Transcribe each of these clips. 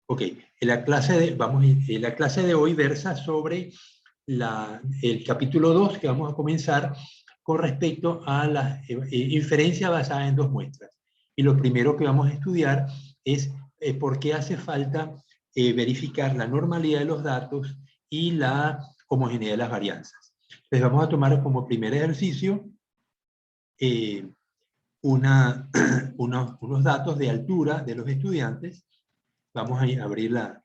Ok, la clase de hoy versa sobre el capítulo 2 que vamos a comenzar con respecto a la inferencia basada en dos muestras. Y lo primero que vamos a estudiar es por qué hace falta verificar la normalidad de los datos y la homogeneidad de las varianzas. Entonces vamos a tomar como primer ejercicio unos datos de altura de los estudiantes. Vamos a abrir la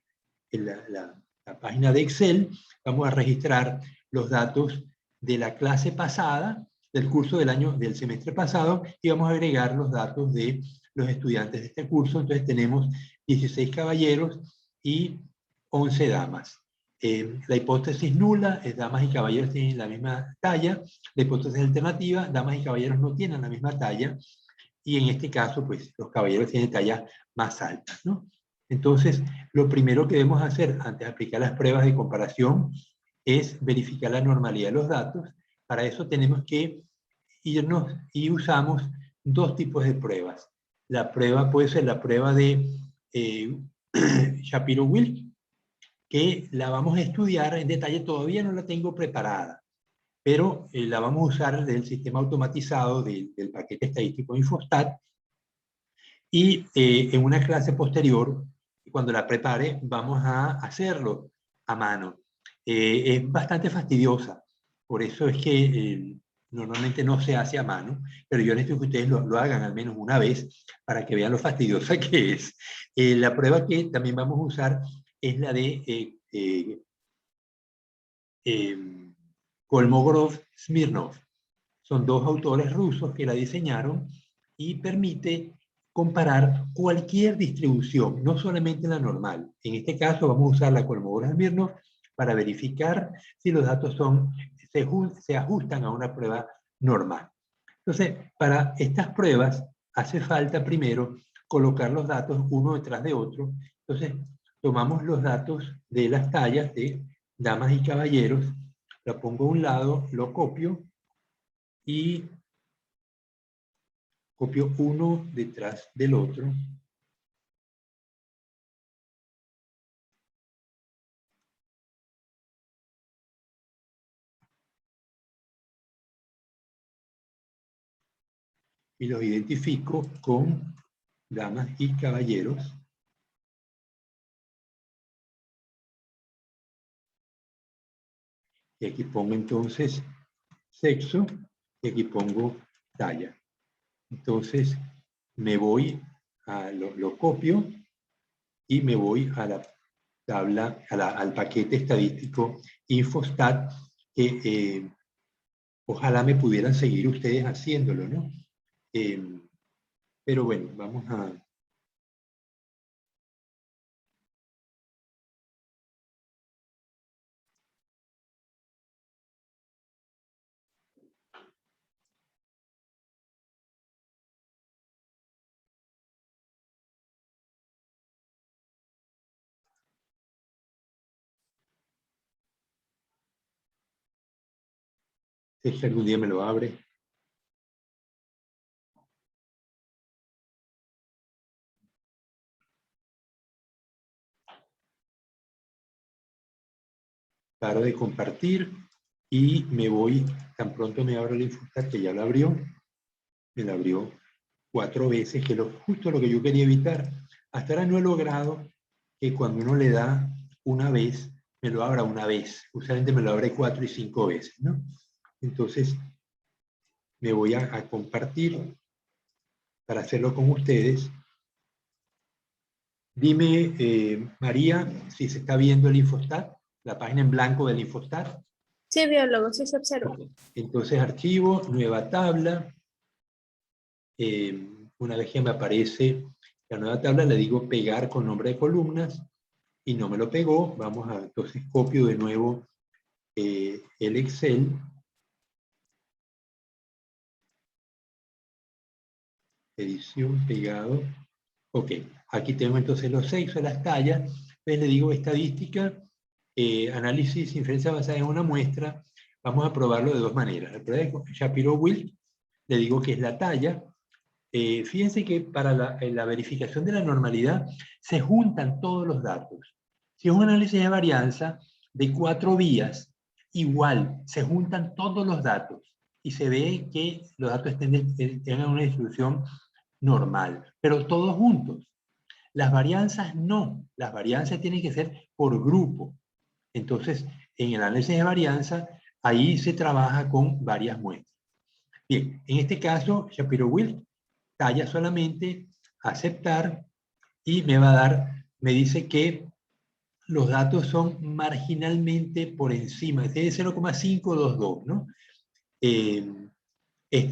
página de Excel, vamos a registrar los datos de la clase pasada, del curso del semestre pasado, y vamos a agregar los datos de los estudiantes de este curso. Entonces tenemos 16 caballeros y 11 damas. La hipótesis nula es damas y caballeros tienen la misma talla. La hipótesis alternativa, damas y caballeros no tienen la misma talla. Y en este caso, pues, los caballeros tienen tallas más altas, ¿no? Entonces, lo primero que debemos hacer antes de aplicar las pruebas de comparación es verificar la normalidad de los datos. Para eso tenemos que irnos y usamos dos tipos de pruebas. La prueba puede ser la prueba de Shapiro-Wilk, que la vamos a estudiar en detalle, todavía no la tengo preparada, pero la vamos a usar del sistema automatizado del paquete estadístico Infostat, y en una clase posterior, cuando la prepare, vamos a hacerlo a mano. Es bastante fastidiosa, por eso es que normalmente no se hace a mano, pero yo necesito que ustedes lo hagan al menos una vez para que vean lo fastidiosa que es. La prueba que también vamos a usar es la de Kolmogorov-Smirnov. Son dos autores rusos que la diseñaron y permite comparar cualquier distribución, no solamente la normal. En este caso vamos a usar la Kolmogorov-Smirnov para verificar si los datos se ajustan a una prueba normal. Entonces, para estas pruebas hace falta primero colocar los datos uno detrás de otro. Entonces, tomamos los datos de las tallas de damas y caballeros, lo pongo a un lado, lo copio y copio uno detrás del otro. Y los identifico con damas y caballeros. Y aquí pongo entonces sexo y aquí pongo talla. Entonces me voy lo copio y me voy a la tabla, al paquete estadístico Infostat, que ojalá me pudieran seguir ustedes haciéndolo, ¿no? Pero bueno, vamos a... Si algún día me lo abre. Paro de compartir y me voy, tan pronto me abro el Infostat, que ya lo abrió, me lo abrió 4 veces, que justo lo que yo quería evitar. Hasta ahora no he logrado que cuando uno le da una vez, me lo abra una vez. Usualmente me lo abre 4 y 5 veces, ¿no? Entonces, me voy a compartir para hacerlo con ustedes. Dime, María, si se está viendo el Infostat, la página en blanco del Infostat. Sí, biólogo, sí se observa. Okay. Entonces, archivo, nueva tabla. Una vez que me aparece la nueva tabla, le digo pegar con nombre de columnas y no me lo pegó. Vamos a, entonces copio de nuevo el Excel. Edición, pegado. Ok, aquí tengo entonces los sexos, las tallas. Entonces le digo estadística, análisis, inferencia basada en una muestra. Vamos a probarlo de dos maneras. La prueba de Shapiro-Wilk, le digo que es la talla. fíjense que para la verificación de la normalidad se juntan todos los datos. Si es un análisis de varianza de 4 vías, igual se juntan todos los datos y se ve que los datos tengan una distribución normal, pero todos juntos. Las varianzas no, las varianzas tienen que ser por grupo. Entonces, en el análisis de varianza, ahí se trabaja con varias muestras. Bien, en este caso, Shapiro-Wilk talla solamente, aceptar, y me va a dar, me dice que los datos son marginalmente por encima, es de 0,522, ¿no?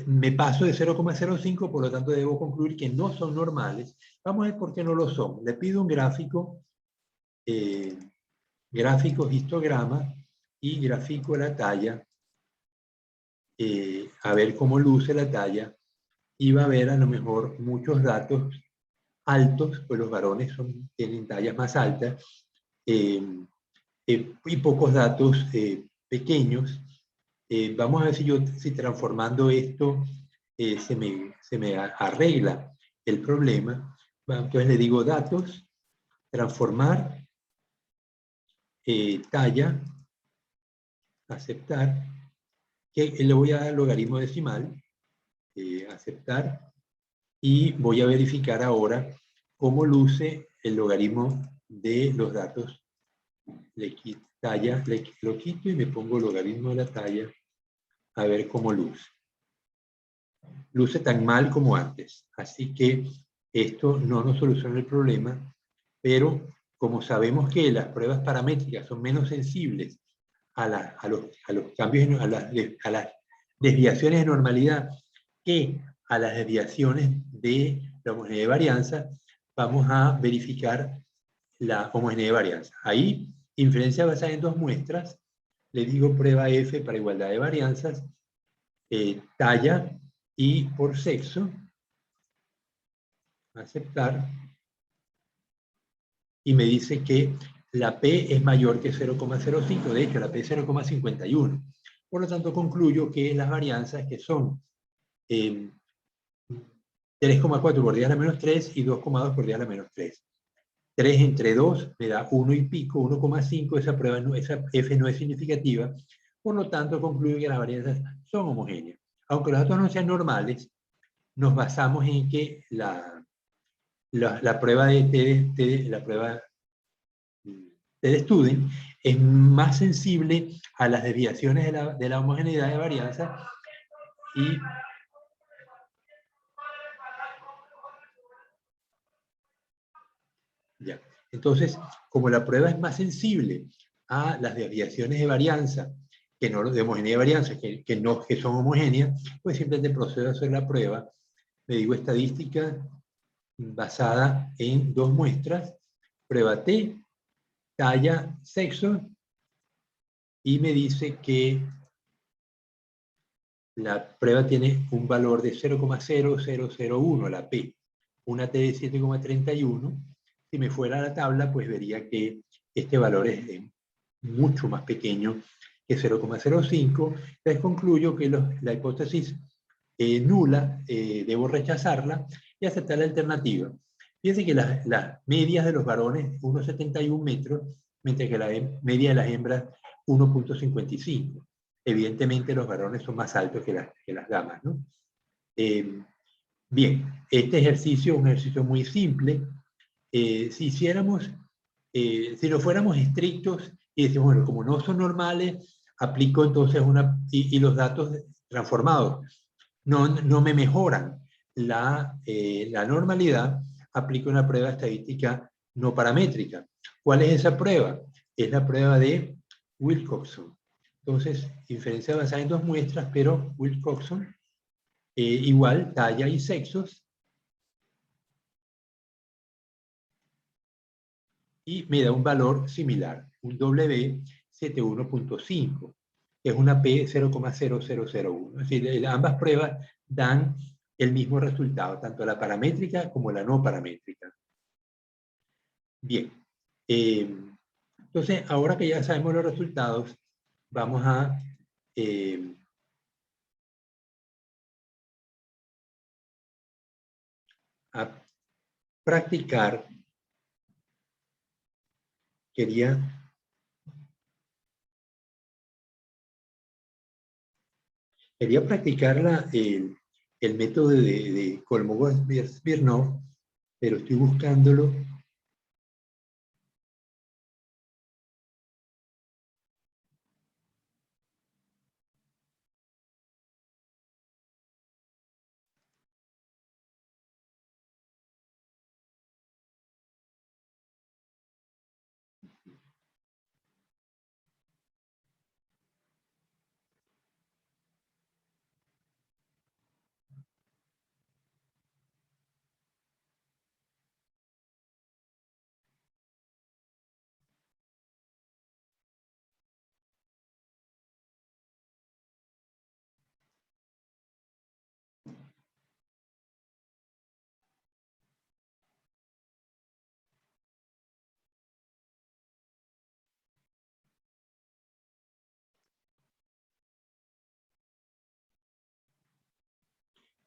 Me paso de 0,05, por lo tanto debo concluir que no son normales. Vamos a ver por qué no lo son. Le pido un gráfico, gráfico histograma, y grafico la talla, a ver cómo luce la talla, y va a ver a lo mejor muchos datos altos, pues los varones tienen tallas más altas, y pocos datos pequeños. Vamos a ver si transformando esto se me arregla el problema. Entonces le digo datos, transformar, talla, aceptar, que le voy a dar logaritmo decimal, aceptar, y voy a verificar ahora cómo luce el logaritmo de los datos. Le quito talla, lo quito y me pongo logaritmo de la talla, a ver cómo luce. Luce tan mal como antes, así que esto no nos soluciona el problema, pero como sabemos que las pruebas paramétricas son menos sensibles a los cambios, a las desviaciones de normalidad que a las desviaciones de la homogeneidad de varianza, vamos a verificar la homogeneidad de varianza. Ahí, inferencia basada en dos muestras, le digo prueba F para igualdad de varianzas, talla y por sexo, aceptar, y me dice que la P es mayor que 0,05, de hecho la P es 0,51. Por lo tanto, concluyo que las varianzas que son 3,4 por 10 a la menos 3 y 2,2 por 10 a la menos 3. 3 entre 2 me da 1 y pico, 1,5, esa prueba esa F no es significativa, por lo tanto concluyo que las varianzas son homogéneas. Aunque los datos no sean normales, nos basamos en que la prueba de la prueba de Student es más sensible a las desviaciones de la homogeneidad de varianza y ya. Entonces, como la prueba es más sensible a las desviaciones de varianza, que no de homogeneidad de varianza, que son homogéneas, pues simplemente procedo a hacer la prueba. Le digo estadística basada en dos muestras, prueba T, talla, sexo, y me dice que la prueba tiene un valor de 0,0001, la P, una T de 7,31. Si me fuera a la tabla, pues vería que este valor es mucho más pequeño que 0,05. Entonces concluyo que la hipótesis nula, debo rechazarla y aceptar la alternativa. Fíjense que las medias de los varones 1,71 metros, mientras que la media de las hembras 1,55. Evidentemente los varones son más altos que las damas, ¿no? Bien, este ejercicio es un ejercicio muy simple. Si no fuéramos estrictos y decimos, bueno, como no son normales, aplico entonces y los datos transformados no me mejoran la normalidad, aplico una prueba estadística no paramétrica. ¿Cuál es esa prueba? Es la prueba de Wilcoxon. Entonces, inferencia basada en dos muestras, pero Wilcoxon, igual talla y sexos, y me da un valor similar, un W71.5, que es una P 0,0001. Es decir, ambas pruebas dan el mismo resultado, tanto la paramétrica como la no paramétrica. Bien, entonces ahora que ya sabemos los resultados, vamos a a practicar, quería practicar el método de Kolmogorov-Smirnov, pero estoy buscándolo.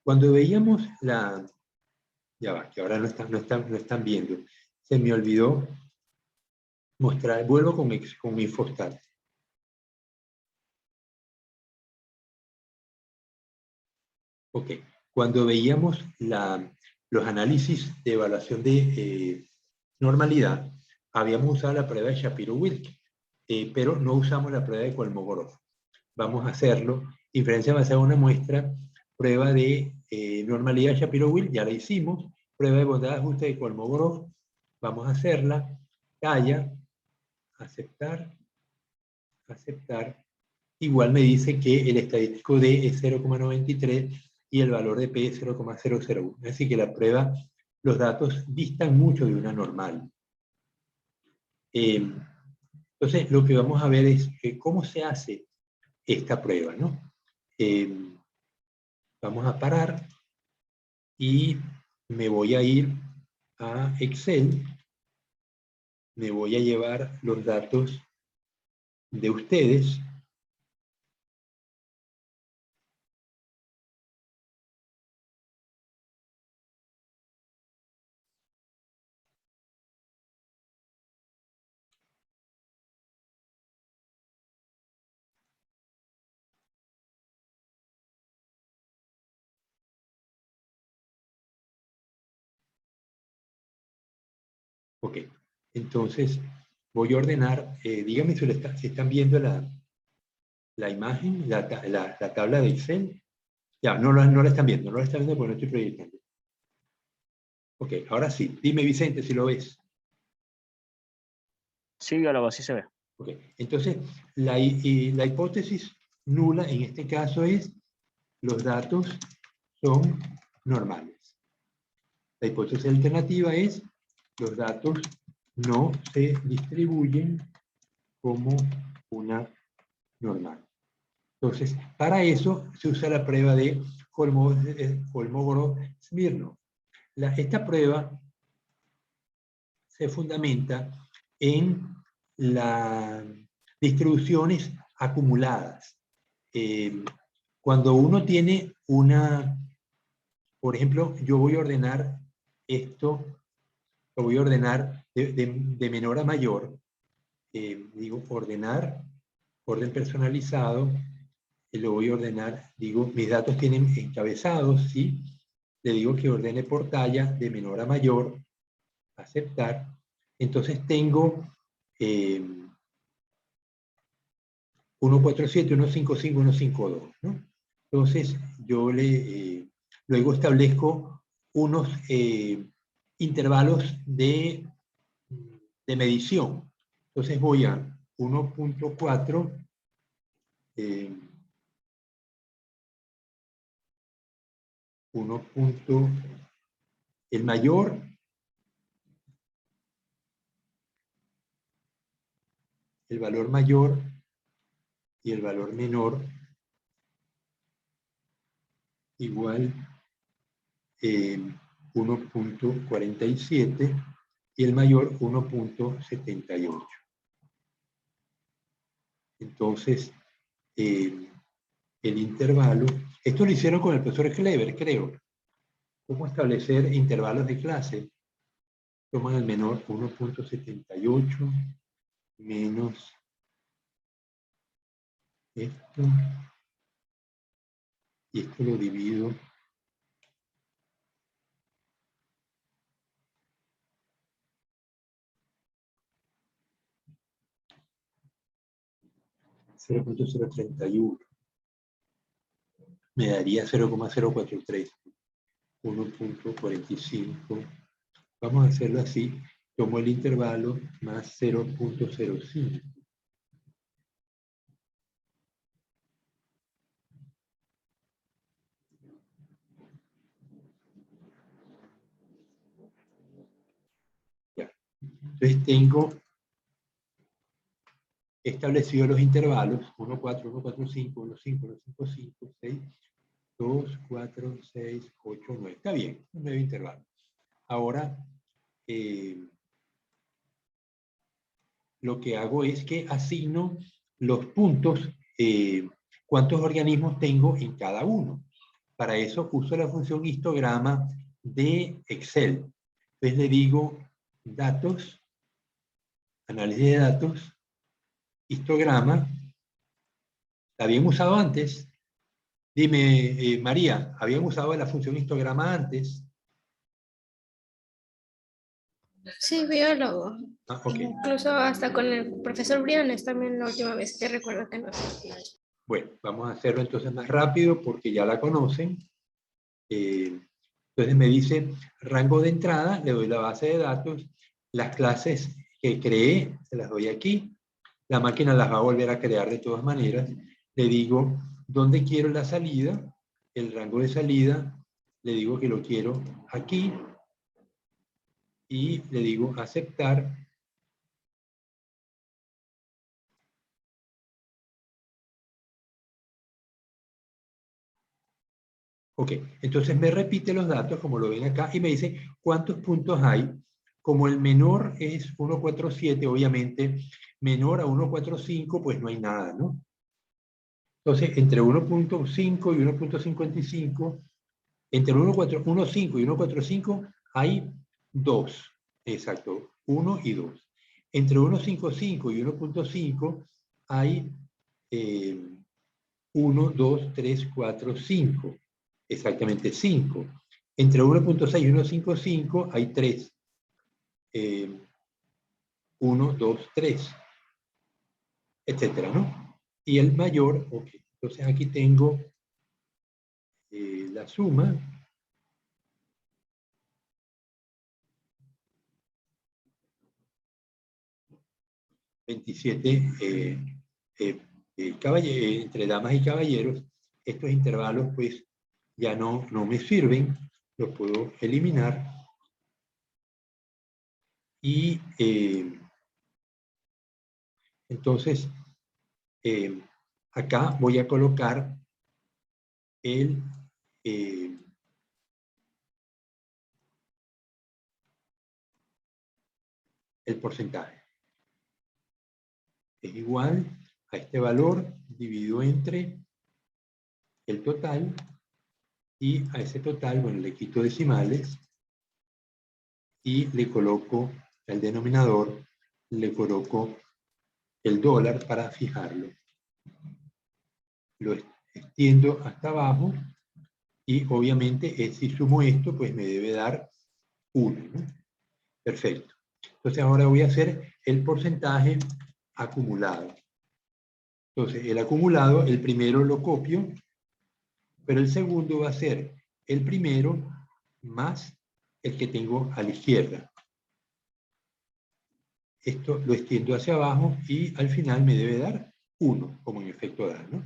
Cuando veíamos ya va, que ahora no están viendo, se me olvidó mostrar, vuelvo con Infostat. Ok, cuando veíamos los análisis de evaluación de normalidad, habíamos usado la prueba de Shapiro-Wilk, pero no usamos la prueba de Kolmogorov. Vamos a hacerlo, inferencia basada en una muestra, prueba de normalidad Shapiro-Wilk, ya la hicimos, prueba de bondad de ajuste de Kolmogorov, vamos a hacerla, calla, aceptar, aceptar. Igual me dice que el estadístico D es 0,93 y el valor de P es 0,001. Así que la prueba, los datos distan mucho de una normal. Entonces, lo que vamos a ver es cómo se hace esta prueba, ¿no? Vamos a parar y me voy a ir a Excel. Me voy a llevar los datos de ustedes. Ok, entonces voy a ordenar, díganme si están viendo la imagen, la tabla de Excel. Ya, no la están viendo, no la están viendo porque no estoy proyectando. Ok, ahora sí, dime Vicente si lo ves. Sí, biólogo, sí se ve. Ok, entonces la hipótesis nula en este caso es los datos son normales. La hipótesis alternativa es los datos no se distribuyen como una normal. Entonces, para eso se usa la prueba de Kolmogorov-Smirnov. Esta prueba se fundamenta en las distribuciones acumuladas. Cuando uno tiene por ejemplo, yo voy a ordenar esto, lo voy a ordenar de menor a mayor, digo ordenar, orden personalizado, y lo voy a ordenar, digo, mis datos tienen encabezados, ¿sí? Le digo que ordene por talla de menor a mayor, aceptar. Entonces tengo 147, 155, 152, ¿no? Entonces yo luego establezco unos intervalos de medición. Entonces voy a 1.4, el mayor, el valor mayor y el valor menor igual 1.47 y el mayor 1.78. Entonces, el intervalo, esto lo hicieron con el profesor Kleber, creo. ¿Cómo establecer intervalos de clase? Toman el menor 1.78 menos esto, y esto lo divido 0.031. Me daría 0,043, 1.45. Vamos a hacerlo así. Tomo el intervalo más 0.05. Ya. Entonces tengo establecido los intervalos 1, 4, 1, 4, 5, 1, 5, 1, 5, 5, 6, 2, 4, 6, 8, 9. Está bien, un 9 intervalo. Ahora, lo que hago es que asigno los puntos, cuántos organismos tengo en cada uno. Para eso uso la función histograma de Excel. Entonces le digo datos, análisis de datos, histograma. ¿La habían usado antes? Dime, María, ¿habían usado la función histograma antes? Sí, biólogo. Ah, ok. Incluso hasta con el profesor Briones también la última vez que recuerdo que nos... Bueno, vamos a hacerlo entonces más rápido porque ya la conocen. Entonces me dice rango de entrada, le doy la base de datos, las clases que creé, se las doy aquí, la máquina las va a volver a crear de todas maneras, le digo dónde quiero la salida, el rango de salida, le digo que lo quiero aquí, y le digo aceptar. Ok, entonces me repite los datos, como lo ven acá, y me dice cuántos puntos hay. Como el menor es 147, obviamente, menor a 145, pues no hay nada, ¿no? Entonces, entre 1.5 y 1.55, entre 1.5 y 1.45 hay 2, exacto, 1 y 2. Entre 1.55 y 1.5 hay 1, 2, 3, 4, 5. Exactamente 5. Entre 1.6 y 1.55 hay 3. 1, 2, 3, etcétera, ¿no? Y el mayor, ok. Entonces aquí tengo la suma. Entre damas y caballeros, estos intervalos pues ya no me sirven, los puedo eliminar. Y entonces acá voy a colocar el porcentaje. Es igual a este valor dividido entre el total, y a ese total, bueno, le quito decimales y le coloco el denominador, le coloco el dólar para fijarlo. Lo extiendo hasta abajo y obviamente si sumo esto, pues me debe dar 1, ¿no? Perfecto. Entonces ahora voy a hacer el porcentaje acumulado. Entonces el acumulado, el primero lo copio, pero el segundo va a ser el primero más el que tengo a la izquierda. Esto lo extiendo hacia abajo y al final me debe dar 1, como en efecto da, ¿no?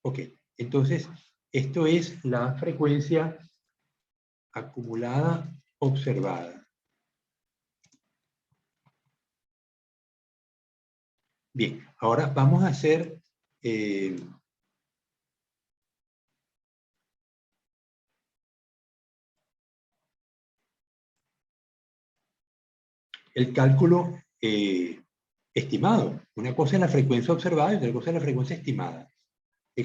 Ok, entonces esto es la frecuencia acumulada observada. Bien, ahora vamos a hacer el cálculo estimado. Una cosa es la frecuencia observada y otra cosa es la frecuencia estimada.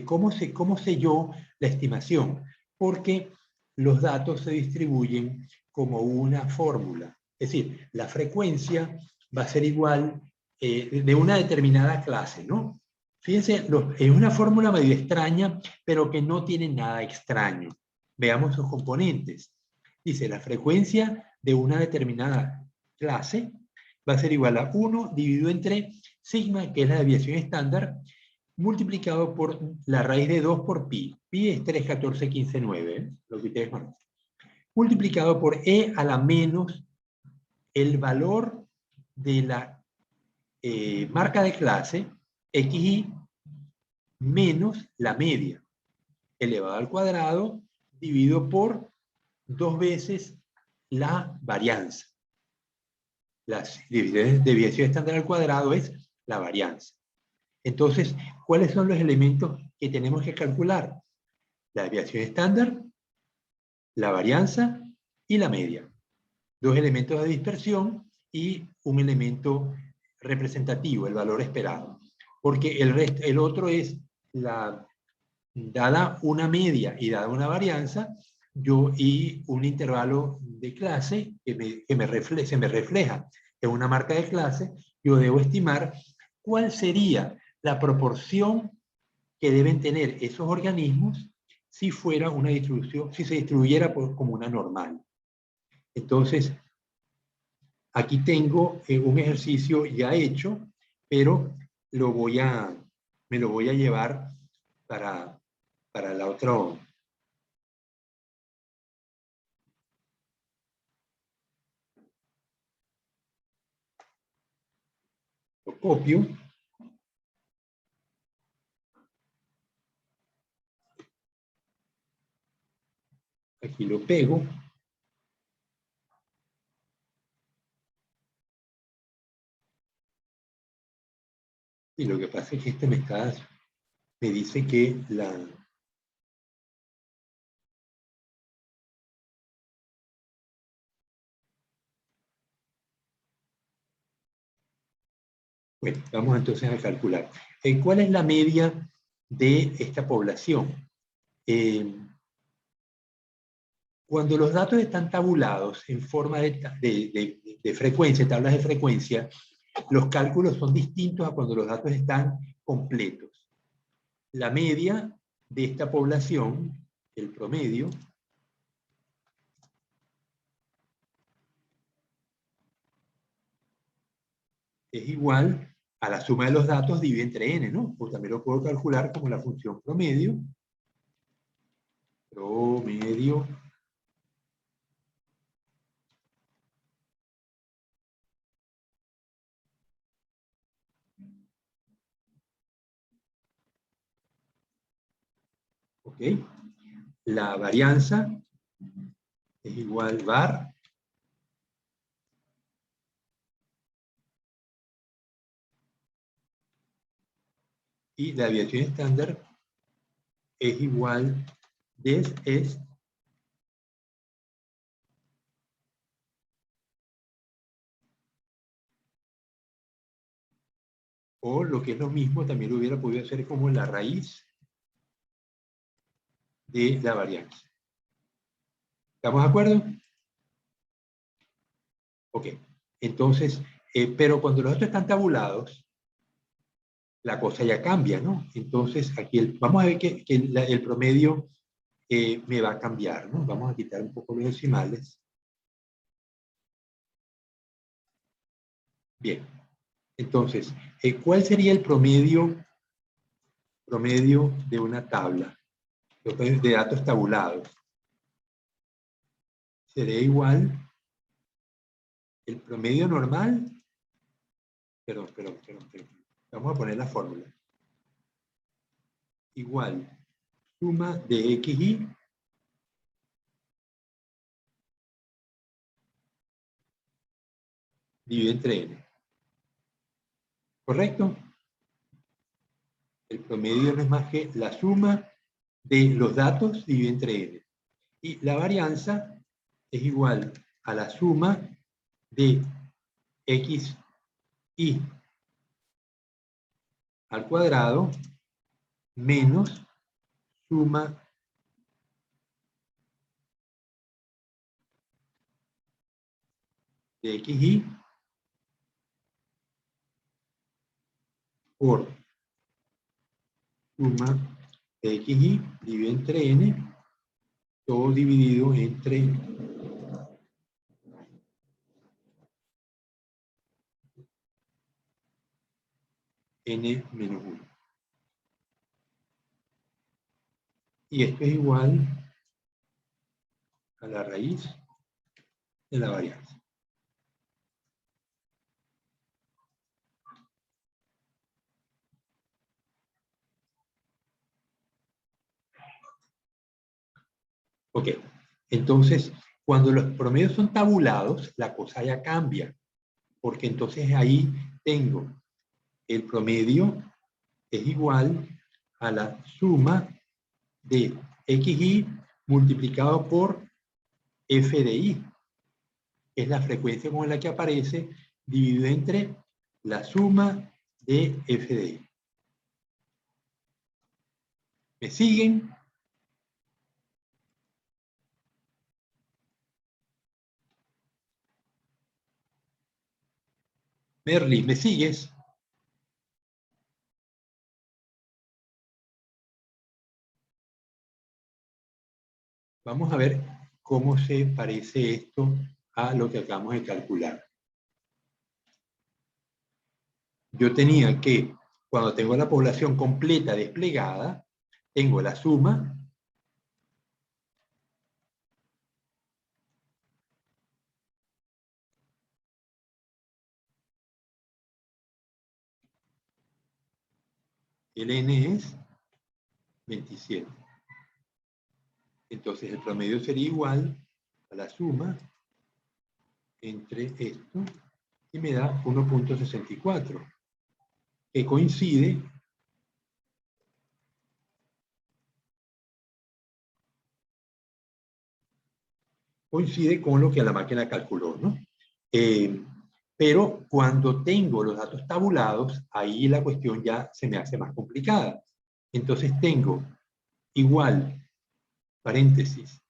¿Cómo sé yo la estimación? Porque los datos se distribuyen como una fórmula. Es decir, la frecuencia va a ser igual de una determinada clase, ¿no? Fíjense, es una fórmula medio extraña, pero que no tiene nada extraño. Veamos sus componentes. Dice, la frecuencia de una determinada clase va a ser igual a 1 dividido entre sigma, que es la desviación estándar, multiplicado por la raíz de 2 por pi. Pi es 3, 14, 15, 9, lo que ustedes conocen. Multiplicado por e a la menos el valor de la marca de clase, xy, menos la media, elevado al cuadrado, dividido por 2 veces la varianza. La desviación estándar al cuadrado es la varianza. Entonces, ¿cuáles son los elementos que tenemos que calcular? La desviación estándar, la varianza y la media. 2 elementos de dispersión y un elemento representativo, el valor esperado. Porque el otro es, dada una media y dada una varianza, y un intervalo de clase que se me refleja en una marca de clase, yo debo estimar cuál sería la proporción que deben tener esos organismos si fuera una distribución, si se distribuyera como una normal. Entonces, aquí tengo un ejercicio ya hecho, pero me lo voy a llevar para la otra. Lo copio. Aquí lo pego. Y lo que pasa es que este me dice que bueno, vamos entonces a calcular. ¿Cuál es la media de esta población? Cuando los datos están tabulados en forma de frecuencia, tablas de frecuencia, los cálculos son distintos a cuando los datos están completos. La media de esta población, el promedio, es igual a la suma de los datos dividida entre n, ¿no? Pues también lo puedo calcular como la función promedio. Promedio. ¿Ok? La varianza es igual var y la desviación estándar es igual des es o lo que es lo mismo, también lo hubiera podido hacer como la raíz de la varianza. ¿Estamos de acuerdo? Ok. Entonces, pero cuando los datos están tabulados, la cosa ya cambia, ¿no? Entonces, aquí vamos a ver que el promedio me va a cambiar, ¿no? Vamos a quitar un poco los decimales. Bien. Entonces, ¿cuál sería el promedio de una tabla de datos tabulados? Sería igual el promedio normal. Perdón. Vamos a poner la fórmula. Igual suma de xy dividido entre n. ¿Correcto? El promedio no es más que la suma de los datos dividido entre n. Y la varianza es igual a la suma de xy al cuadrado menos suma de xy por suma de xy dividido entre n, todo dividido entre n menos 1. Y esto es igual a la raíz de la varianza. Ok, entonces, cuando los promedios son tabulados, la cosa ya cambia, porque entonces ahí tengo el promedio es igual a la suma de xy multiplicado por f de y, que es la frecuencia con la que aparece, dividido entre la suma de f de y. ¿Me siguen? Merly, ¿me sigues? Vamos a ver cómo se parece esto a lo que acabamos de calcular. Yo tenía que, cuando tengo la población completa desplegada, tengo la suma el n es 27. Entonces el promedio sería igual a la suma entre esto y me da 1.64, que coincide con lo que la máquina calculó, ¿no? Pero cuando tengo los datos tabulados, ahí la cuestión ya se me hace más complicada. Entonces tengo igual, paréntesis,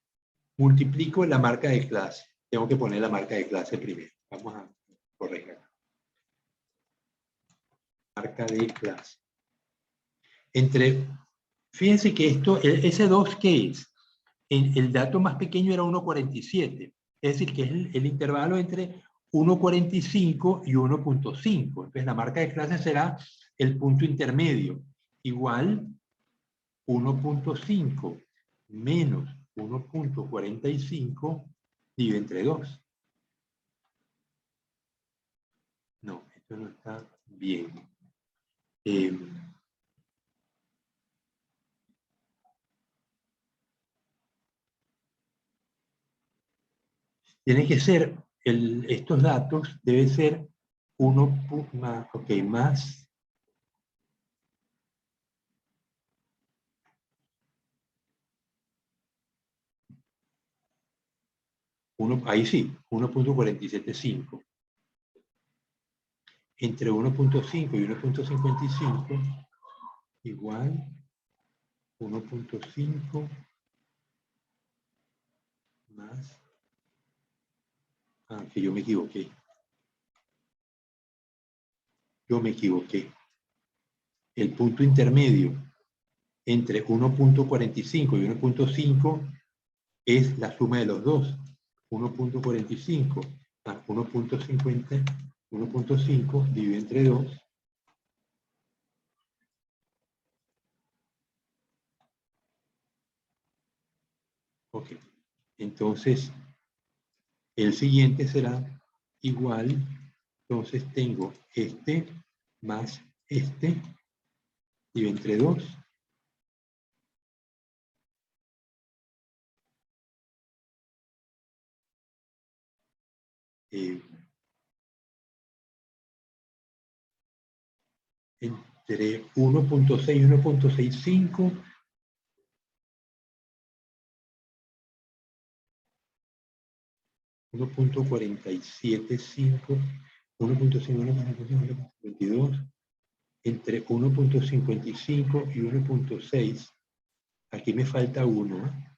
multiplico la marca de clase. Tengo que poner la marca de clase primero. Vamos a corregir acá. Marca de clase. Fíjense que esto, ese 2, ¿qué es? El dato más pequeño era 1.47. Es decir, que es el intervalo entre 1.45 y 1.5. Entonces la marca de clase será el punto intermedio. Igual 1.5 menos 1.45 dividido entre 2. No, esto no está bien. Tiene que ser, estos datos debe ser 1 más, ok, más ahí sí, 1.475. Entre 1.5 y 1.55 igual 1.5 más... Ah, que yo me equivoqué. Yo me equivoqué. El punto intermedio entre 1.45 y 1.5 es la suma de los dos. 1.45 más 1.50, 1.5 dividido entre 2. Ok. Entonces, el siguiente será igual. Entonces tengo este más este dividido entre 2. Entre 1.6 y 1.65 1.475 1.5 1.22 entre 1.55 y 1.6. Aquí me falta 1, ¿eh?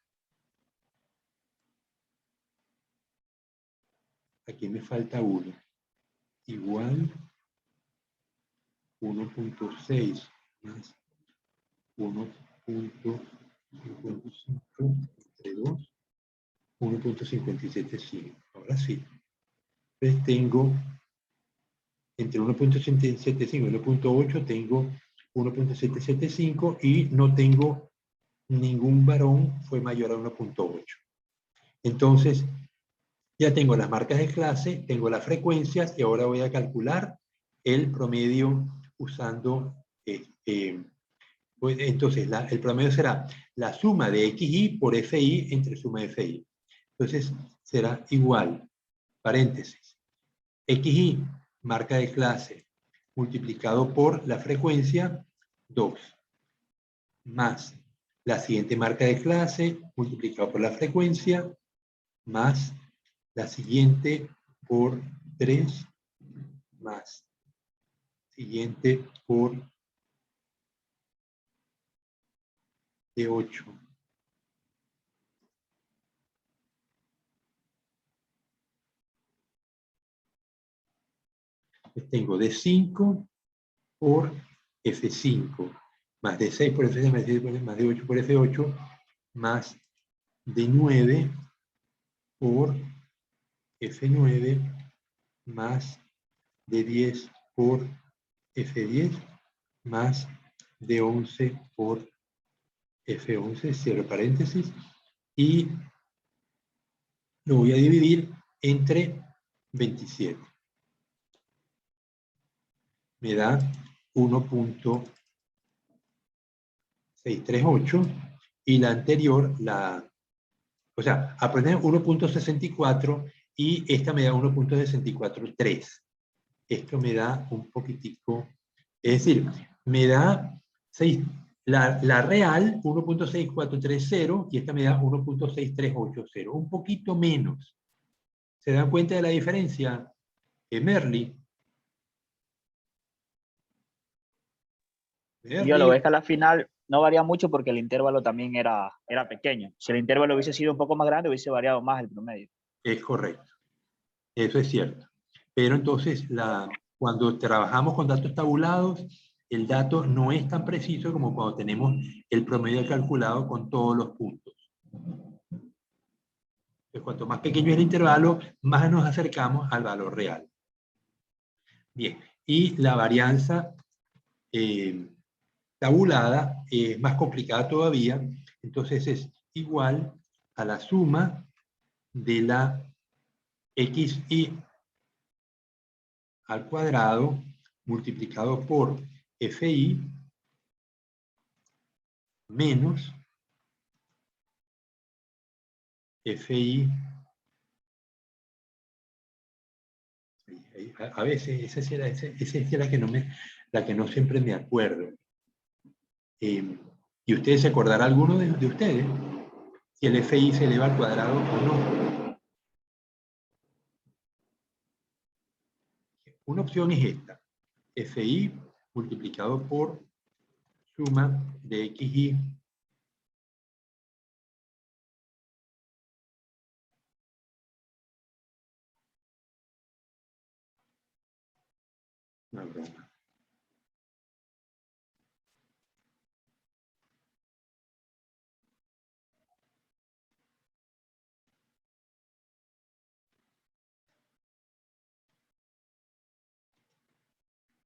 aquí me falta 1, igual 1.6 más 1.55 entre 2, 1.575. Ahora sí. Entonces tengo entre 1.775 y 1.8 tengo 1.775 y no tengo ningún varón fue mayor a 1.8. Entonces, ya tengo las marcas de clase, tengo las frecuencias y ahora voy a calcular el promedio usando, pues, entonces el promedio será la suma de XY por FI entre suma de FI. Entonces será igual, paréntesis, XY, marca de clase, multiplicado por la frecuencia 2, más la siguiente marca de clase, multiplicado por la frecuencia, más la siguiente por 3, más siguiente por de 8. Tengo de 5 por F5, más de 6 por F6, más de 8 por F8, más de 9 por F9, más de 10 por F10, más de 11 por F11, cierro paréntesis, y lo voy a dividir entre 27. Me da 1.638 y la anterior, o sea, aprender 1.64 y esta me da 1.643. Esto me da un poquitico, es decir, me da 6, la real 1.6430 y esta me da 1.6380, un poquito menos. ¿Se dan cuenta de la diferencia? Merly. Yo lo ves que a la final no varía mucho porque el intervalo también era pequeño. Si el intervalo hubiese sido un poco más grande, hubiese variado más el promedio. Es correcto. Eso es cierto. Pero entonces, cuando trabajamos con datos tabulados, el dato no es tan preciso como cuando tenemos el promedio calculado con todos los puntos. Entonces, cuanto más pequeño es el intervalo, más nos acercamos al valor real. Bien, y la varianza tabulada es más complicada todavía, entonces es igual a la suma de la XY al cuadrado multiplicado por FI menos FI. A veces esa es la que no siempre me acuerdo. ¿Y ustedes se acordarán alguno de ustedes? Si el FI se eleva al cuadrado o no. Una opción es esta. FI multiplicado por suma de XY una broma.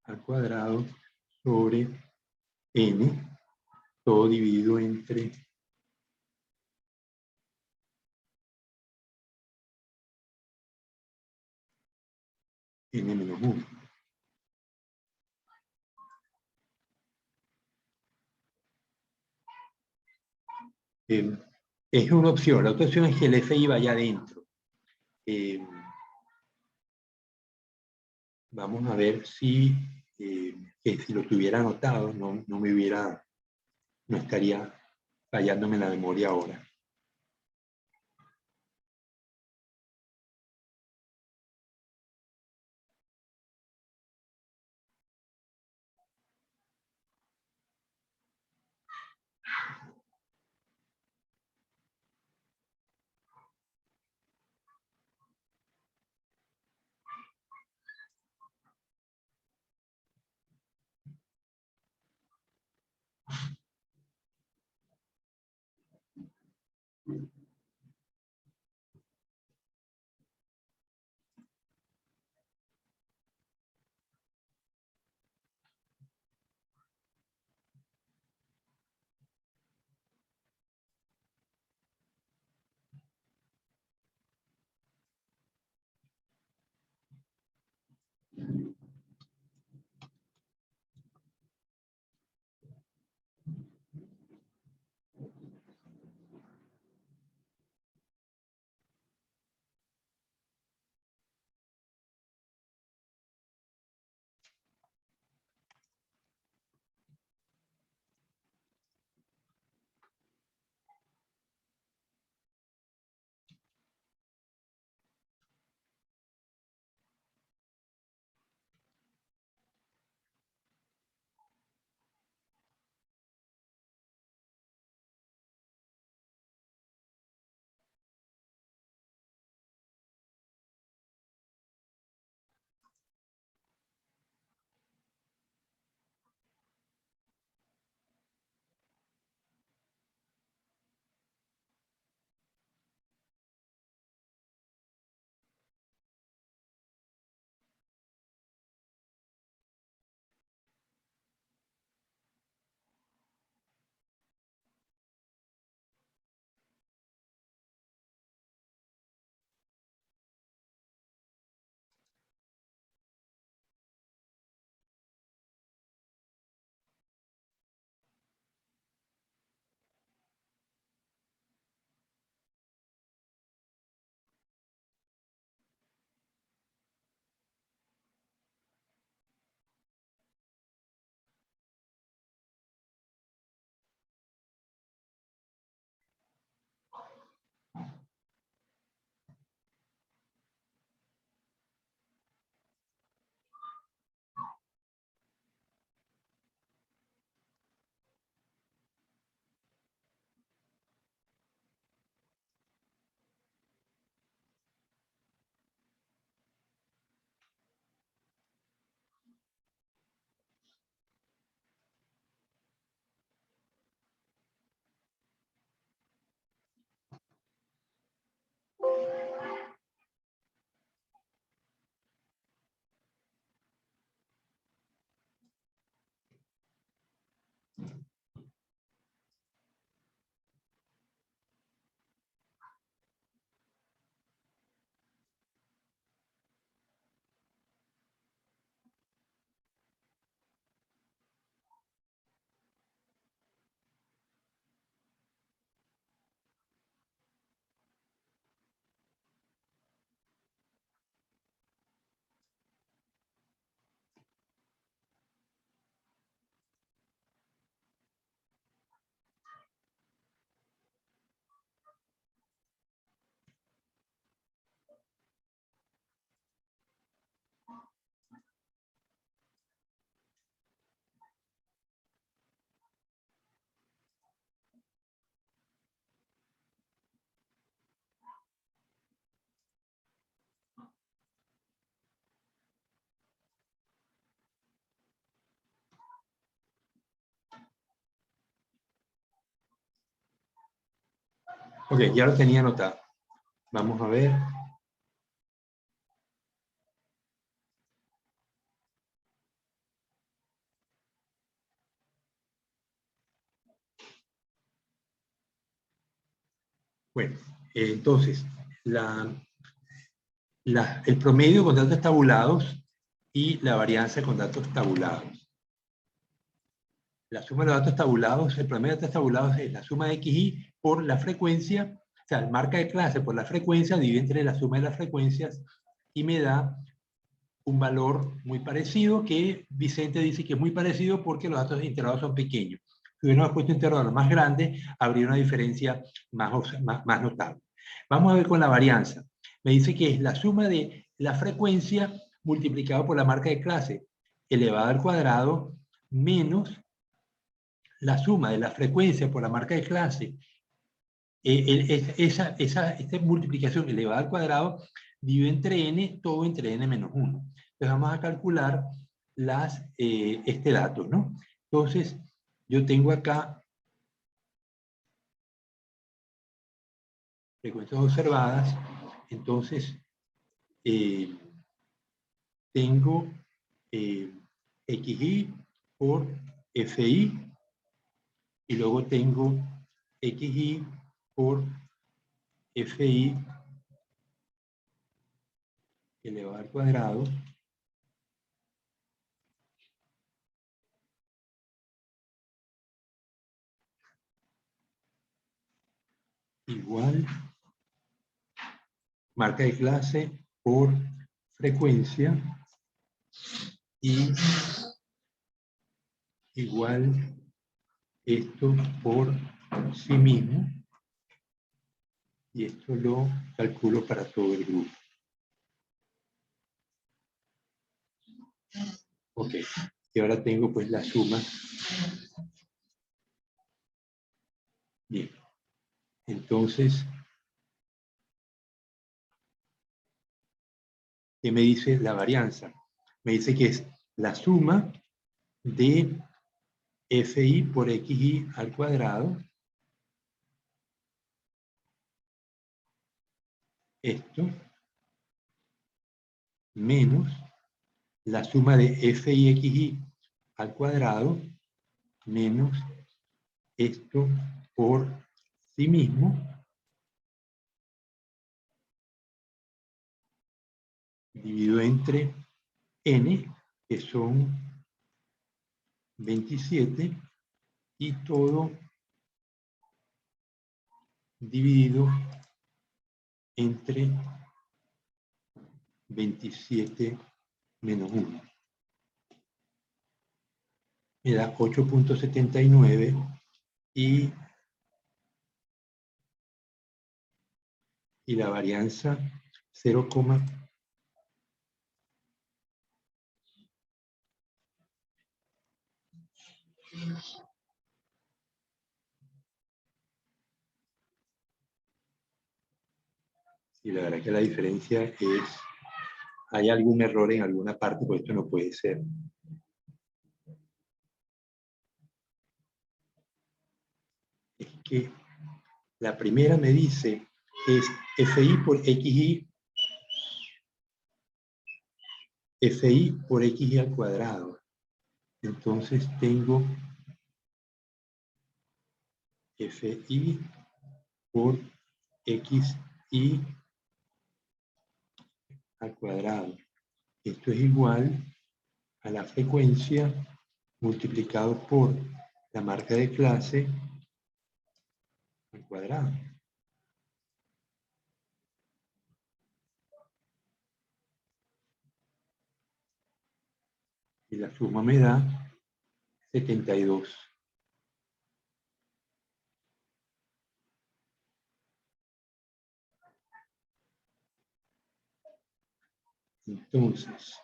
Al cuadrado sobre n, todo dividido entre n menos 1. Es una opción. La otra opción es que el FI vaya adentro. Vamos a ver si, que si lo tuviera anotado, no estaría fallándome la memoria ahora. Ok, ya lo tenía anotado. Vamos a ver. Bueno, entonces, el promedio con datos tabulados y la varianza con datos tabulados. La suma de los datos tabulados, el promedio de datos tabulados es la suma de XY por la frecuencia, o sea, marca de clase por la frecuencia, divide entre la suma de las frecuencias y me da un valor muy parecido, que Vicente dice que es muy parecido porque los datos integrados son pequeños. Si hubiéramos puesto intervalos más grandes, habría una diferencia más notable. Vamos a ver con la varianza. Me dice que es la suma de la frecuencia multiplicado por la marca de clase elevada al cuadrado menos la suma de la frecuencia por la marca de clase. Esta multiplicación elevada al cuadrado divide entre n, todo entre n menos 1. Entonces vamos a calcular este dato, ¿no? Entonces, yo tengo acá frecuencias observadas, entonces tengo XY por FI, y luego tengo XY por FI elevado al cuadrado igual marca de clase por frecuencia y igual esto por sí mismo, y esto lo calculo para todo el grupo. Ok, y ahora tengo pues la suma. Bien, entonces, ¿qué me dice la varianza? Me dice que es la suma de FI por XY al cuadrado, esto, menos la suma de FI XY al cuadrado, menos esto por sí mismo, dividido entre n, que son 27, y todo dividido entre 27 menos 1. Me da 8.79 y la varianza 0, y la verdad que la diferencia es, hay algún error en alguna parte, pues esto no puede ser. Es que la primera me dice que es FI por XY, FI por XY al cuadrado. Entonces tengo FI por XY al cuadrado. Esto es igual a la frecuencia multiplicado por la marca de clase al cuadrado. Y la suma me da 72. Entonces,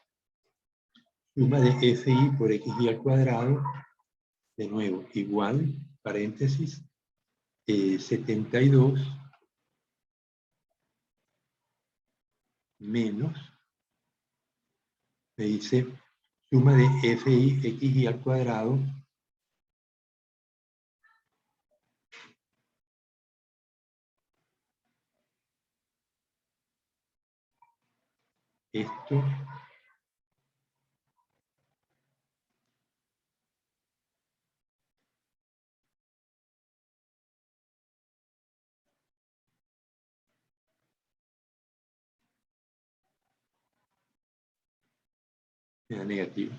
suma de FI por XY al cuadrado, de nuevo, igual, paréntesis, 72 menos, me dice, suma de FI XY al cuadrado, esto me da negativo.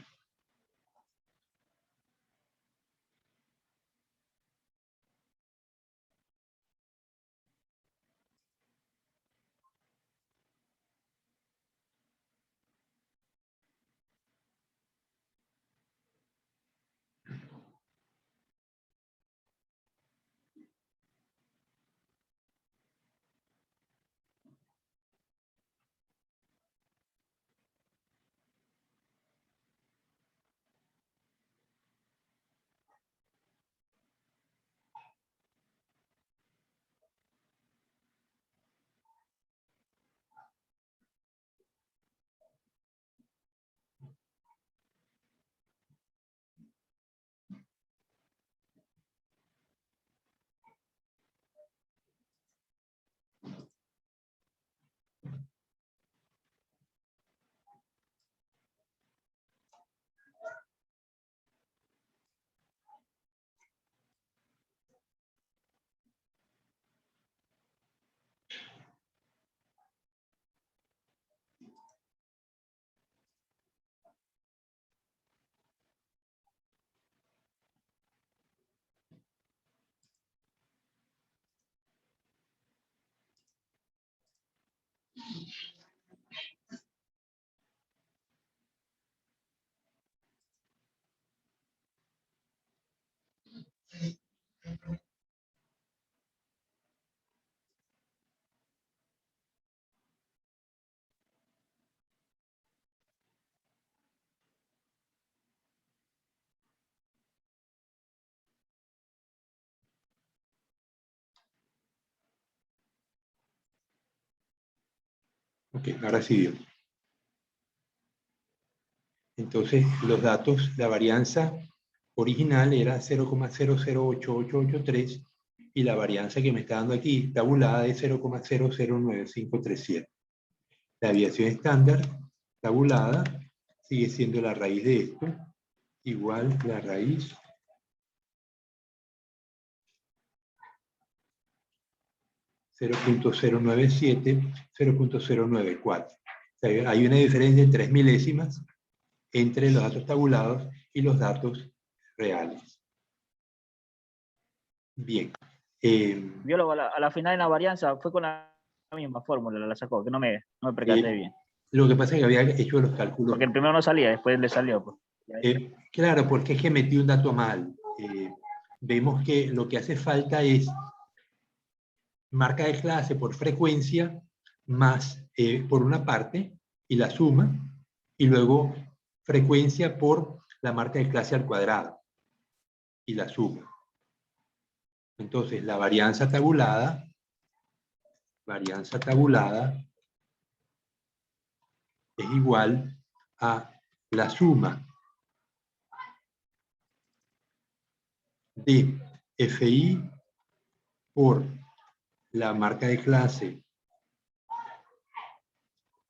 Ok, ahora sí dio. Entonces, los datos, la varianza original era 0,008883 y la varianza que me está dando aquí, tabulada, es 0,009537. La desviación estándar, tabulada, sigue siendo la raíz de esto, igual la raíz .097, 0.094. O sea, hay una diferencia de 3 milésimas entre los datos tabulados y los datos reales. Bien. Biólogo, a la final en la varianza fue con la misma fórmula, la sacó, que no me percaté bien. Lo que pasa es que había hecho los cálculos. Porque el primero no salía, después le salió. Pues. Claro, porque es que metí un dato mal. Vemos que lo que hace falta es marca de clase por frecuencia más por una parte y la suma, y luego frecuencia por la marca de clase al cuadrado y la suma. Entonces la varianza tabulada es igual a la suma de FI por la marca de clase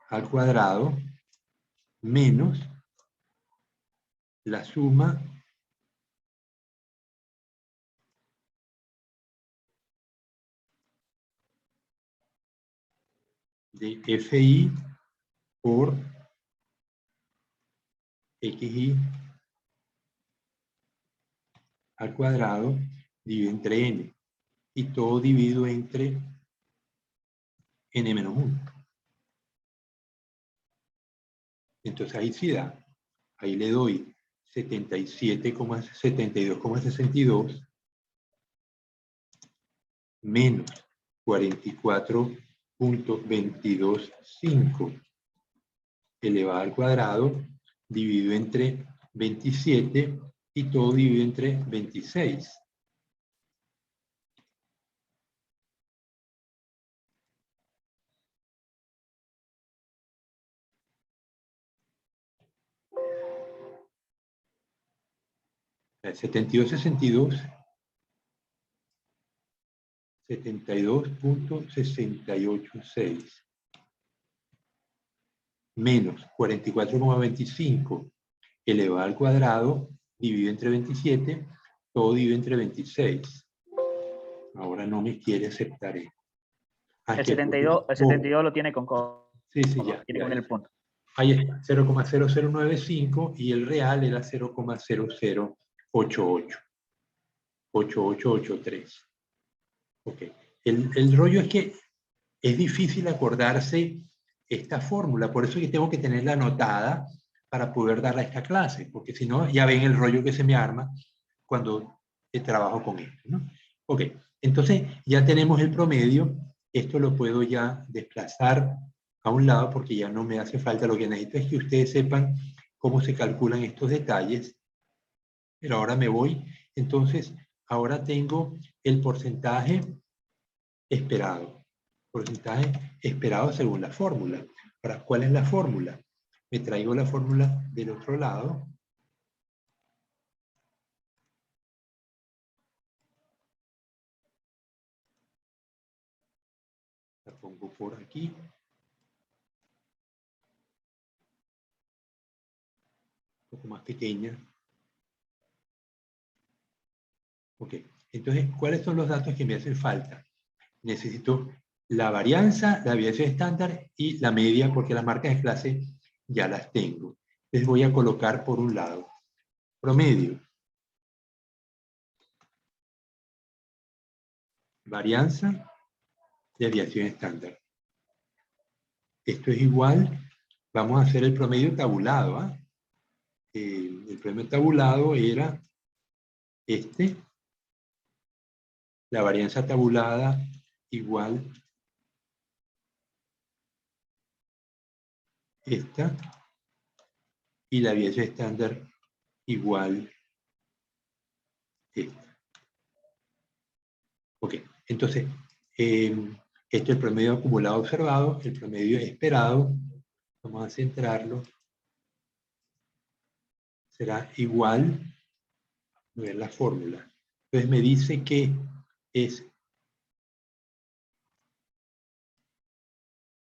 al cuadrado menos la suma de FI por XI al cuadrado dividido entre N. Y todo dividido entre N-1. Entonces ahí sí da. Ahí le doy 72,62 menos 44.225 elevado al cuadrado dividido entre 27 y todo dividido entre 26. El 72.686. menos 44,25 elevado al cuadrado, dividido entre 27, todo dividido entre 26. Ahora no me quiere aceptar esto. El 72 lo tiene con sí, ya. Tiene con el punto. Ahí está, 0,0095 y el real era 0,0088. 8883. Ok. El rollo es que es difícil acordarse esta fórmula, por eso es que tengo que tenerla anotada para poder darla a esta clase, porque si no, ya ven el rollo que se me arma cuando trabajo con esto, ¿no? Ok, entonces ya tenemos el promedio, esto lo puedo ya desplazar a un lado porque ya no me hace falta, lo que necesito es que ustedes sepan cómo se calculan estos detalles, pero ahora me voy, entonces ahora tengo el porcentaje esperado. Porcentaje esperado según la fórmula. Ahora, ¿cuál es la fórmula? Me traigo la fórmula del otro lado. La pongo por aquí. Un poco más pequeña. Ok. Entonces, ¿cuáles son los datos que me hacen falta? Necesito la varianza, la variación estándar y la media, porque las marcas de clase ya las tengo. Les voy a colocar por un lado promedio, varianza, desviación estándar. Esto es igual, vamos a hacer el promedio tabulado. ¿Ah? El promedio tabulado era este, la varianza tabulada igual esta, y la varianza estándar igual esta. Ok, entonces, esto es el promedio acumulado observado, el promedio esperado, vamos a centrarlo, será igual, a ver la fórmula. Entonces me dice que es,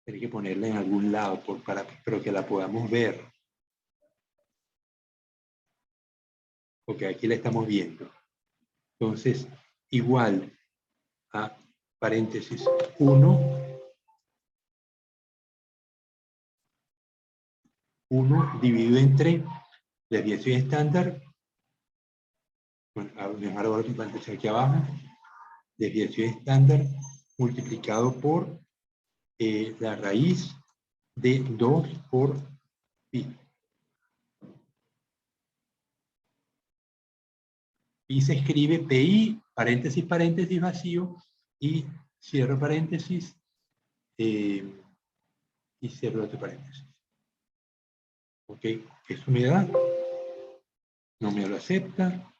hay que ponerla en algún lado, pero que la podamos ver. Ok, aquí la estamos viendo. Entonces, igual a paréntesis 1 dividido entre desviación estándar, bueno, mejor ahora tu paréntesis aquí abajo, desviación estándar multiplicado por la raíz de 2 por pi. Pi se escribe pi, paréntesis, paréntesis vacío, y cierro paréntesis, y cierro otro paréntesis. Ok, eso me da, no me lo acepta.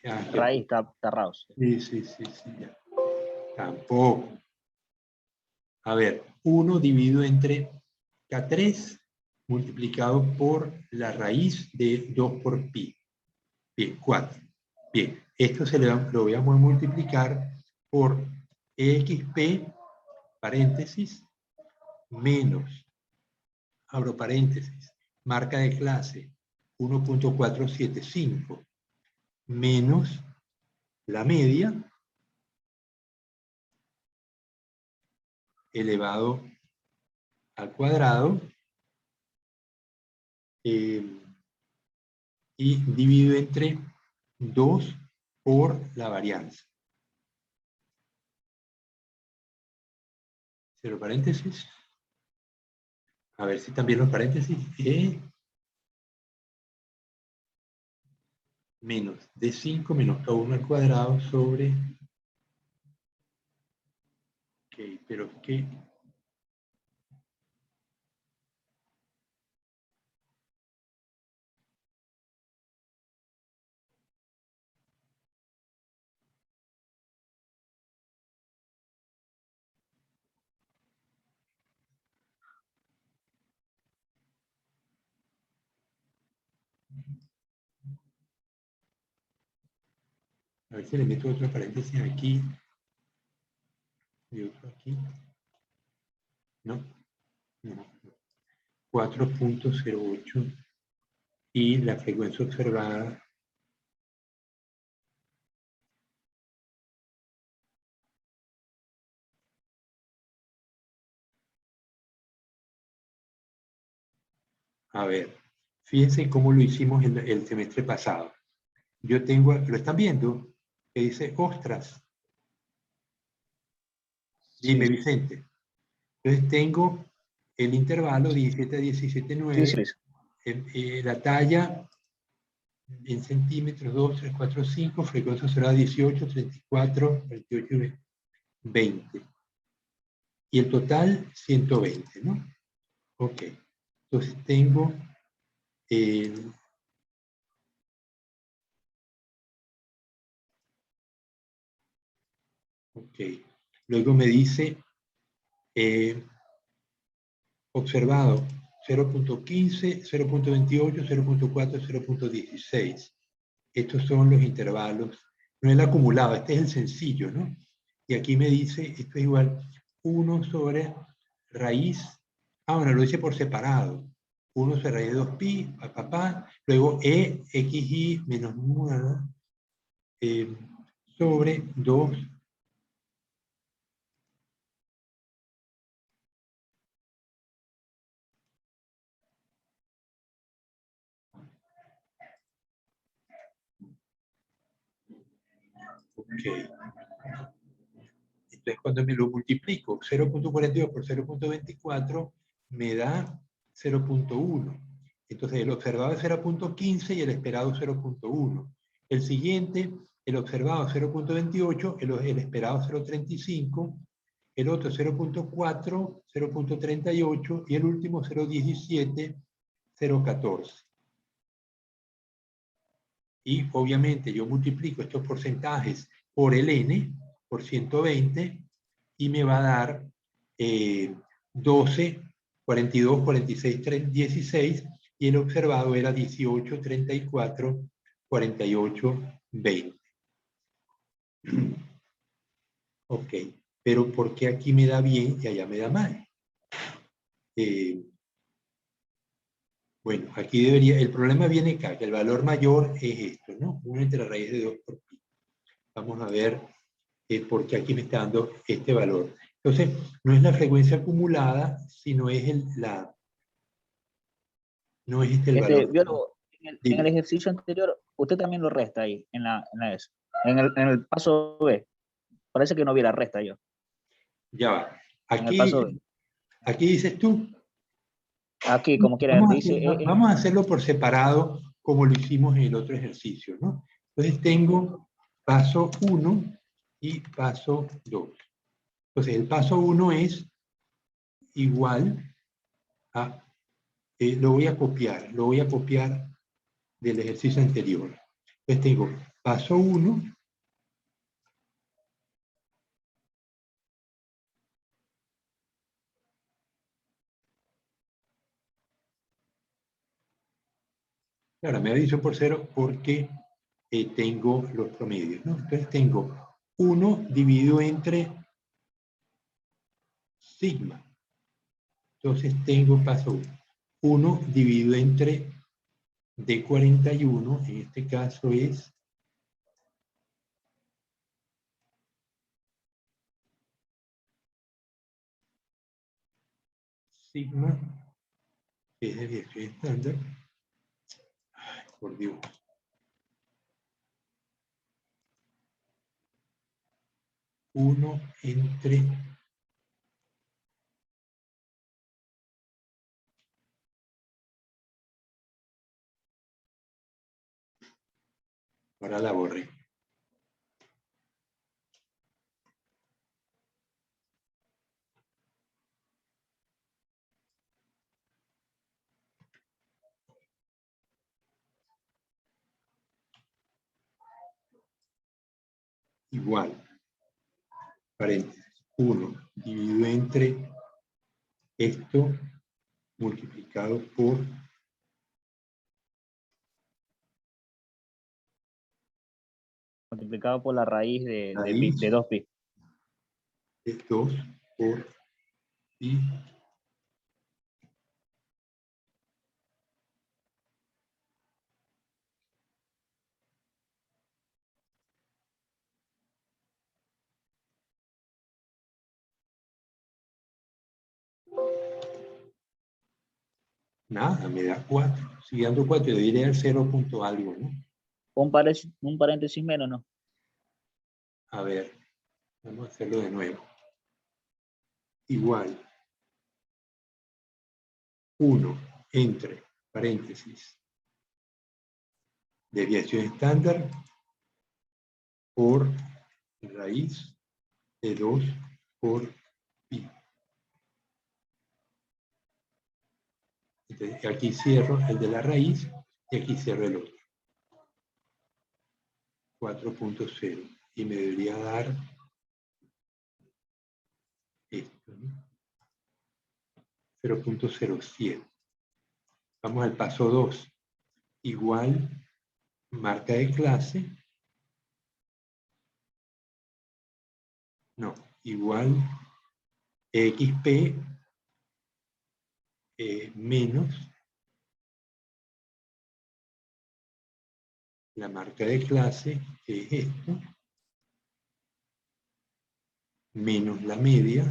Raíz está raus. Sí, ya. Tampoco. A ver, 1 dividido entre K3 multiplicado por la raíz de 2 por pi. Bien, 4. Bien, esto lo voy a multiplicar por xp, paréntesis, menos, abro paréntesis, marca de clase 1.475, menos la media, elevado al cuadrado, y dividido entre 2 por la varianza. Cierro paréntesis. A ver si también los paréntesis. Menos D5 menos K1 al cuadrado sobre... Ok, pero ¿qué? A ver si le meto otro paréntesis aquí. Y otro aquí. No. 4.08 y la frecuencia observada a ver, fíjense cómo lo hicimos el semestre pasado. Yo tengo, ¿lo están viendo? Que dice, ostras. Dime, Sí. Vicente. Entonces tengo el intervalo 17 a 17,9, Sí, sí. la talla en centímetros, 2, 3, 4, 5, frecuencia observada 18, 34, 28, 20. Y el total 120, ¿no? Ok. Entonces tengo el... Ok. Luego me dice observado 0.15, 0.28, 0.4, 0.16. Estos son los intervalos. No es el acumulado, este es el sencillo, ¿no? Y aquí me dice, esto es igual 1 sobre raíz, bueno, lo dice por separado. 1 sobre raíz de 2pi, luego xy menos 9 sobre 2 ok. Entonces cuando me lo multiplico 0.42 por 0.24 me da 0.1. Entonces el observado es 0.15 y el esperado 0.1. El siguiente, el observado 0.28, el esperado 0.35, el otro 0.4, 0.38 y el último 0.17, 0.14. Y obviamente yo multiplico estos porcentajes por el n, por 120, y me va a dar 12, 42, 46, 16, y el observado era 18, 34, 48, 20. Ok, pero ¿por qué aquí me da bien y allá me da mal? Bueno, aquí debería, el problema viene acá, que el valor mayor es esto, ¿no? 1 entre la raíz de 2 por pi. Vamos a ver por qué aquí me está dando este valor. Entonces, no es la frecuencia acumulada, sino es no es el valor. Biólogo, en el ejercicio anterior, usted también lo resta ahí, en la ESO. En el paso B. Parece que no vi la resta yo. Ya va. En el paso B. Aquí dices tú. Aquí, como quiera, dice... Vamos a hacerlo por separado, como lo hicimos en el otro ejercicio, ¿no? Entonces tengo paso 1 y paso 2. Entonces el paso 1 es igual a... lo voy a copiar del ejercicio anterior. Entonces tengo paso 1, claro, me ha dicho por 0 porque tengo los promedios, ¿no? Entonces tengo 1 dividido entre sigma. Entonces tengo paso 1. 1 dividido entre D41, en este caso es sigma, que es desviación estándar. Ay, por Dios. Uno entre ahora la borré. Igual, paréntesis, 1 dividido entre esto multiplicado por multiplicado por la raíz de 2pi. de 2 por pi Nada, me da 4. Sigue dando 4, yo diría el 0 punto algo, ¿no? Un paréntesis menos, ¿no? A ver, vamos a hacerlo de nuevo. Igual. 1 entre paréntesis. Desviación estándar por raíz de 2 por pi. Entonces, aquí cierro el de la raíz y aquí cierro el otro. 4.0. Y me debería dar esto, ¿no? 0.07. Vamos al paso 2. Igual, marca de clase. No, igual XP menos la marca de clase, que es esto, menos la media,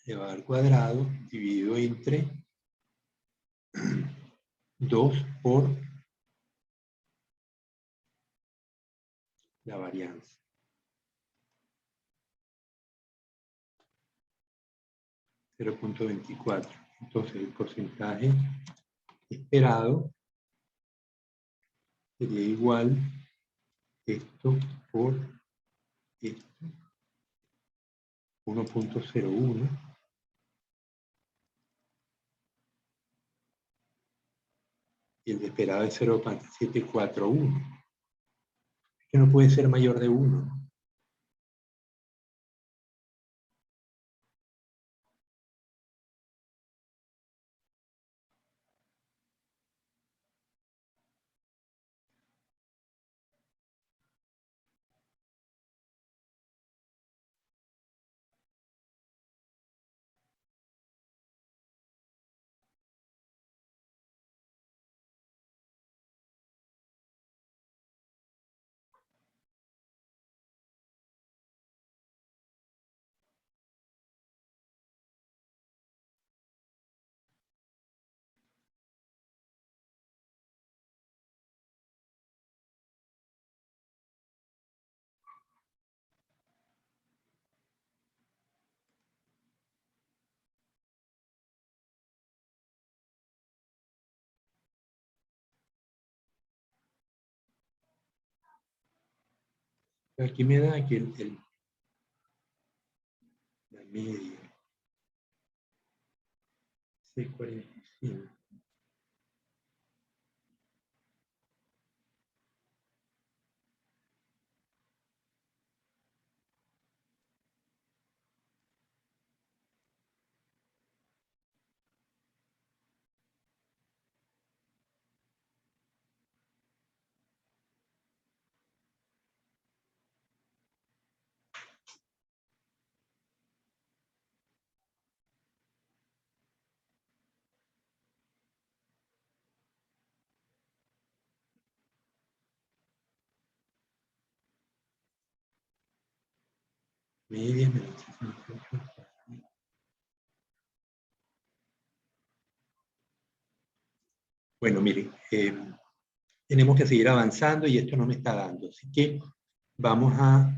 elevado al cuadrado, dividido entre 2 por la varianza. 0.24. Entonces el porcentaje esperado sería igual esto por esto, 1.01, y el de esperado es 0.741. Que no puede ser mayor de 1, ¿no? Aquí me da que la media C45. Media menos 68. Bueno, miren, tenemos que seguir avanzando y esto no me está dando. Así que vamos a,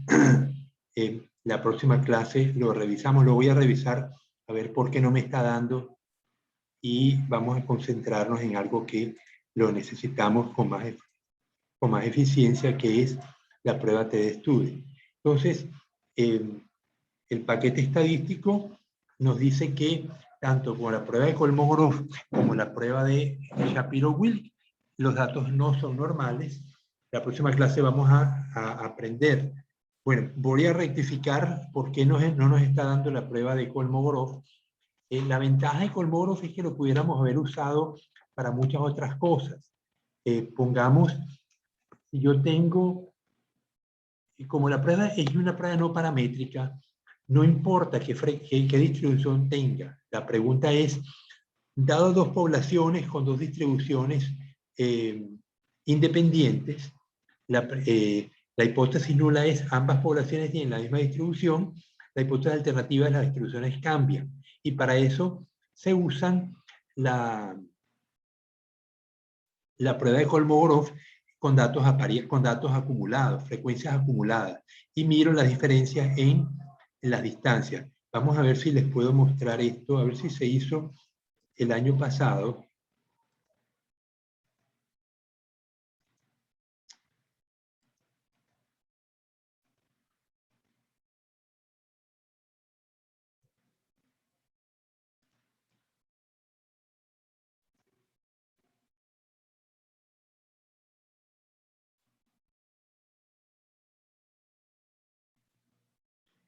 la próxima clase lo revisamos, lo voy a revisar a ver por qué no me está dando y vamos a concentrarnos en algo que lo necesitamos con más eficiencia, que es la prueba TDStudent. Entonces, el paquete estadístico nos dice que tanto con la prueba de Kolmogorov como la prueba de Shapiro-Wilk, los datos no son normales. La próxima clase vamos a aprender. Bueno, voy a rectificar por qué no nos está dando la prueba de Kolmogorov. La ventaja de Kolmogorov es que lo pudiéramos haber usado para muchas otras cosas. Pongamos, si yo tengo, como la prueba es una prueba no paramétrica, no importa qué distribución tenga. La pregunta es, dado dos poblaciones con dos distribuciones independientes, la hipótesis nula es ambas poblaciones tienen la misma distribución, la hipótesis alternativa es las distribuciones cambian. Y para eso se usan la prueba de Kolmogorov con datos acumulados, frecuencias acumuladas. Y miro las diferencias en las distancias. Vamos a ver si les puedo mostrar esto, a ver si se hizo el año pasado.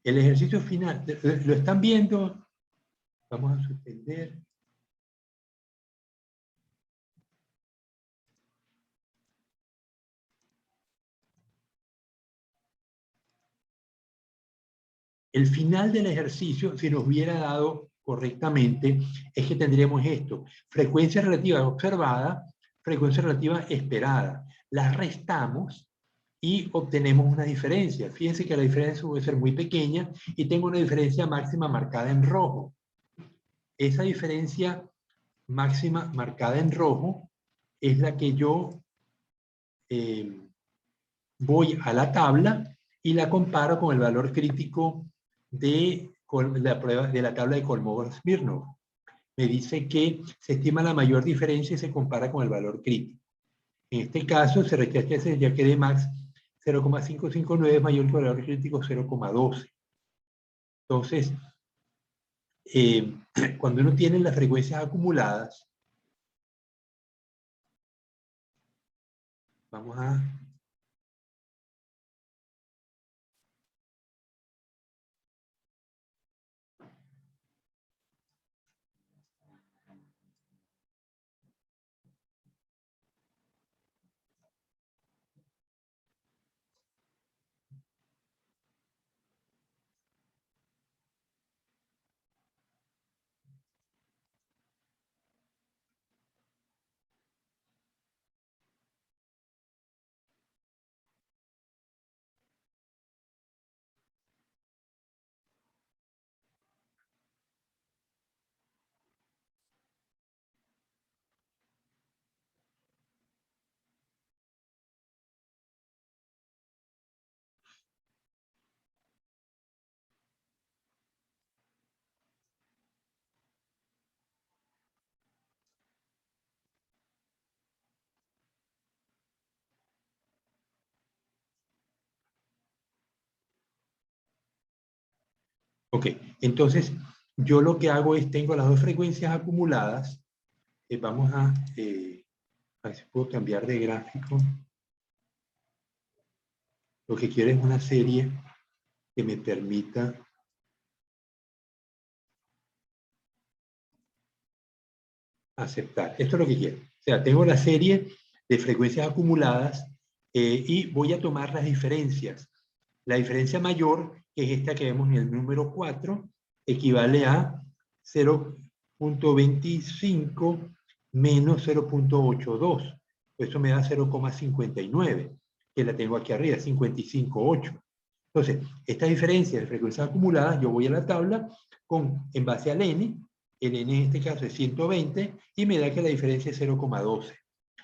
El ejercicio final, ¿lo están viendo? Vamos a suspender. El final del ejercicio, si nos hubiera dado correctamente, es que tendríamos esto: frecuencia relativa observada, frecuencia relativa esperada. Las restamos y obtenemos una diferencia. Fíjense que la diferencia puede ser muy pequeña y tengo una diferencia máxima marcada en rojo. Esa diferencia máxima marcada en rojo es la que yo voy a la tabla y la comparo con el valor crítico de la prueba de la tabla de Kolmogorov-Smirnov. Me dice que se estima la mayor diferencia y se compara con el valor crítico. En este caso se rechaza ya que de max 0,559 es mayor que el valor crítico 0,12. Entonces, cuando uno tiene las frecuencias acumuladas, vamos a... Ok, entonces yo lo que hago es, tengo las dos frecuencias acumuladas. Vamos a ver si puedo cambiar de gráfico. Lo que quiero es una serie que me permita aceptar. Esto es lo que quiero. O sea, tengo la serie de frecuencias acumuladas y voy a tomar las diferencias. La diferencia mayor, que es esta que vemos en el número 4, equivale a 0.25 menos 0.82. Eso me da 0,59, que la tengo aquí arriba, 55,8. Entonces, esta diferencia de frecuencias acumuladas, yo voy a la tabla en base al n, el n en este caso es 120, y me da que la diferencia es 0,12.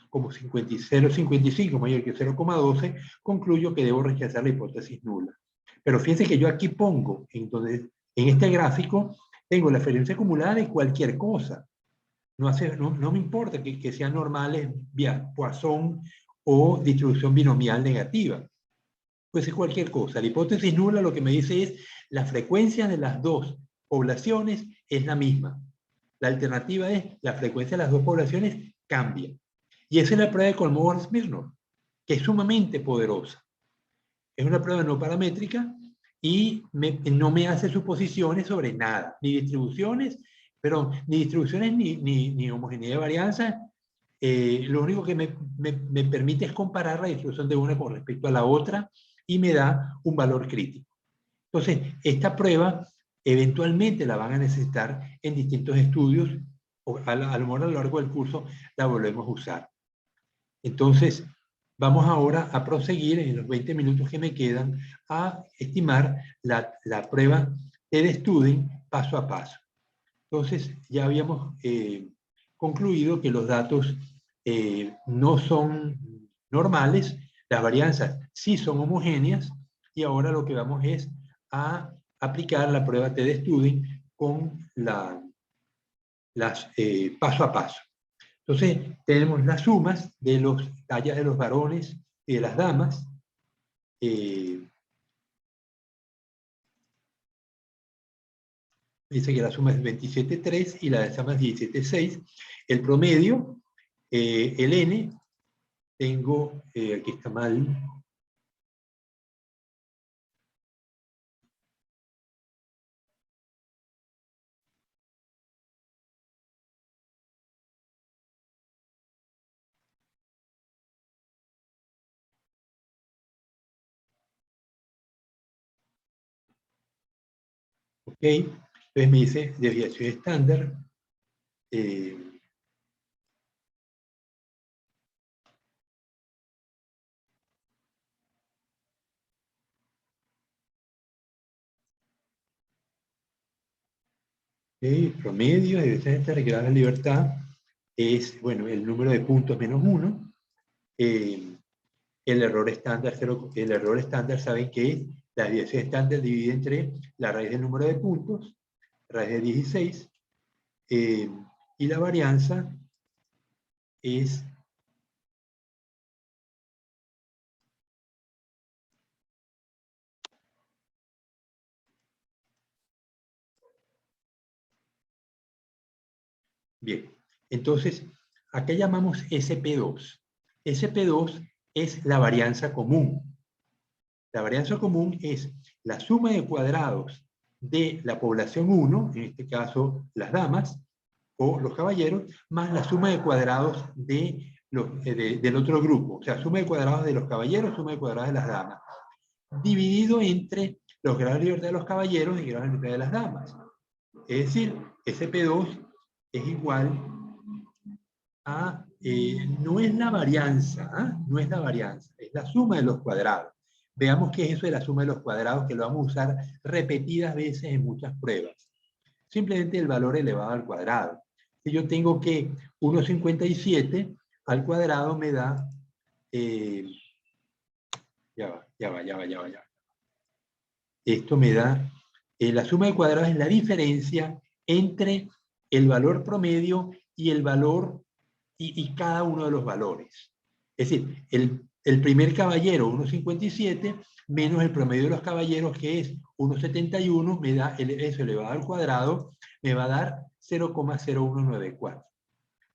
Como 0,55 mayor que 0,12, concluyo que debo rechazar la hipótesis nula. Pero fíjense que yo aquí pongo, entonces, en este gráfico, tengo la frecuencia acumulada de cualquier cosa. No me importa que sean normales vía Poisson o distribución binomial negativa. Puede ser cualquier cosa. La hipótesis nula lo que me dice es la frecuencia de las dos poblaciones es la misma. La alternativa es la frecuencia de las dos poblaciones cambia. Y esa es la prueba de Kolmogorov-Smirnov, que es sumamente poderosa. Es una prueba no paramétrica y no me hace suposiciones sobre nada, ni distribuciones, ni homogeneidad de varianza. Lo único que me permite es comparar la distribución de una con respecto a la otra y me da un valor crítico. Entonces, esta prueba eventualmente la van a necesitar en distintos estudios, o a lo mejor a lo largo del curso la volvemos a usar. Entonces, vamos ahora a proseguir en los 20 minutos que me quedan a estimar la prueba de Student paso a paso. Entonces, ya habíamos concluido que los datos no son normales, las varianzas sí son homogéneas, y ahora lo que vamos es a aplicar la prueba T de Student con las paso a paso. Entonces, tenemos las sumas de las tallas de los varones y de las damas. Dice que la suma es 27,3 y la de damas es 17,6. El promedio, el n, tengo, aquí está mal, ok, entonces me dice desviación estándar, promedio de desviación estándar que da la libertad es, bueno, el número de puntos menos 1, el error estándar, saben que es la desviación estándar dividida entre la raíz del número de puntos, raíz de 16, y la varianza es bien. Entonces, acá llamamos SP2. SP2 es la varianza común. La varianza común es la suma de cuadrados de la población 1, en este caso las damas o los caballeros, más la suma de cuadrados del otro grupo. O sea, suma de cuadrados de los caballeros, suma de cuadrados de las damas, dividido entre los grados de libertad de los caballeros y grados de libertad de las damas. Es decir, SP2 es igual a, no es la varianza, no es la varianza, es la suma de los cuadrados. Veamos qué es eso de la suma de los cuadrados, que lo vamos a usar repetidas veces en muchas pruebas. Simplemente el valor elevado al cuadrado. Si yo tengo que 1,57 al cuadrado me da, ya va. Esto me da, la suma de cuadrados es la diferencia entre el valor promedio y el valor y cada uno de los valores. Es decir, el primer caballero 1,57 menos el promedio de los caballeros, que es 1,71, me da eso elevado al cuadrado, me va a dar 0,0194.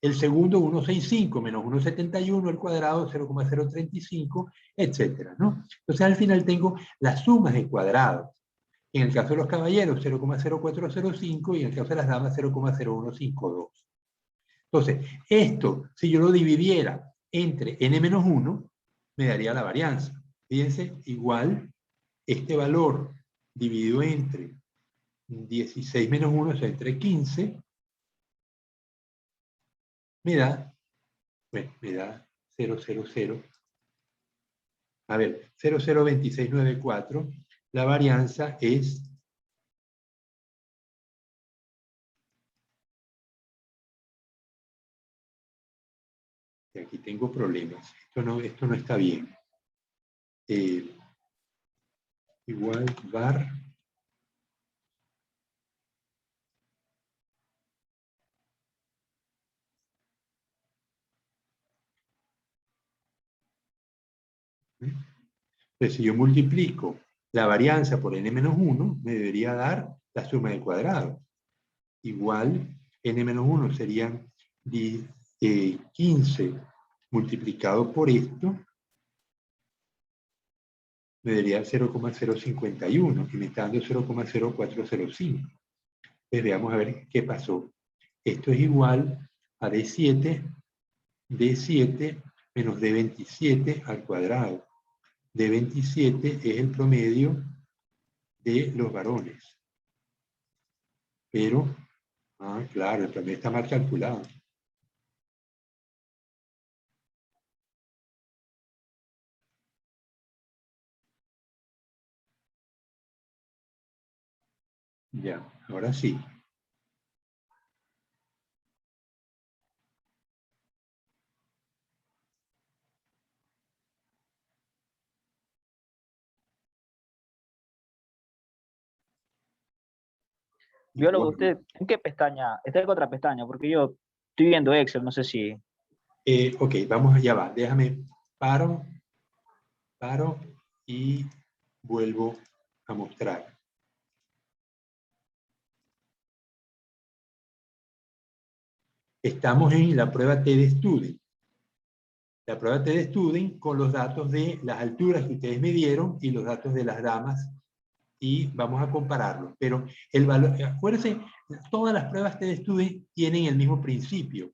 El segundo 1,65 menos 1,71 al cuadrado, 0,035, etcétera, ¿no? Entonces al final tengo las sumas de cuadrados. En el caso de los caballeros, 0,0405, y en el caso de las damas, 0,0152. Entonces, esto, si yo lo dividiera entre n-1, me daría la varianza. Fíjense, igual, este valor dividido entre 16 menos 1, o sea, entre 15, me da, bueno, me da 0,00. A ver, 0,02694. La varianza es, y aquí tengo problemas, esto no está bien. Igual var entonces, si yo multiplico la varianza por n-1, me debería dar la suma de cuadrados. Igual, n-1 serían 15 multiplicado por esto, me daría 0,051 y me está dando 0,0405. Entonces veamos a ver qué pasó. Esto es igual a d7 menos d27 al cuadrado. D27 es el promedio de los varones. Pero, claro, el promedio está mal calculado. Ya, ahora sí. Biólogo, Igual. ¿usted en qué pestaña? Está en otra pestaña, porque yo estoy viendo Excel, no sé si... Ok, vamos allá va. Déjame, paro y vuelvo a mostrar. Estamos en la prueba TDStudent. La prueba TDStudent con los datos de las alturas que ustedes me dieron y los datos de las damas, y vamos a compararlos. Pero el valor, acuérdense, todas las pruebas TDStudent tienen el mismo principio.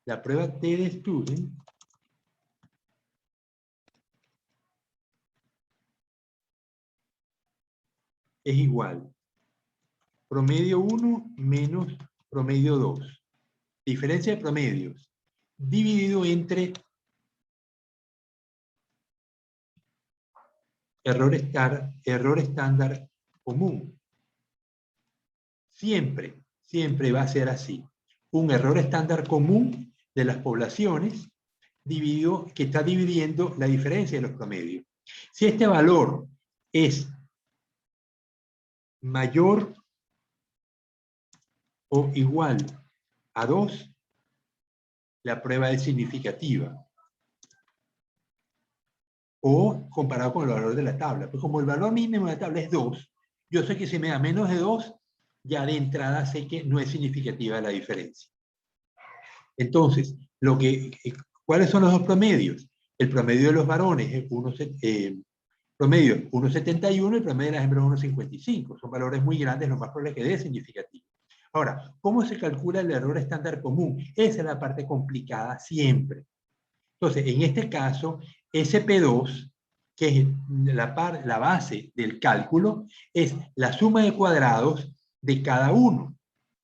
La prueba TDStudent es igual promedio 1 menos promedio 2. Diferencia de promedios dividido entre error estándar común. Siempre va a ser así. Un error estándar común de las poblaciones dividido, que está dividiendo la diferencia de los promedios. Si este valor es mayor o igual a 2, la prueba es significativa. O comparado con el valor de la tabla. Pues como el valor mínimo de la tabla es 2, yo sé que si me da menos de 2, ya de entrada sé que no es significativa la diferencia. Entonces, ¿cuáles son los dos promedios? El promedio de los varones es promedio 1,71 y el promedio de las hembras 1,55. Son valores muy grandes, lo más probable es que dé significativo. Ahora, ¿cómo se calcula el error estándar común? Esa es la parte complicada siempre. Entonces, en este caso, SP2, que es la base del cálculo, es la suma de cuadrados de cada uno.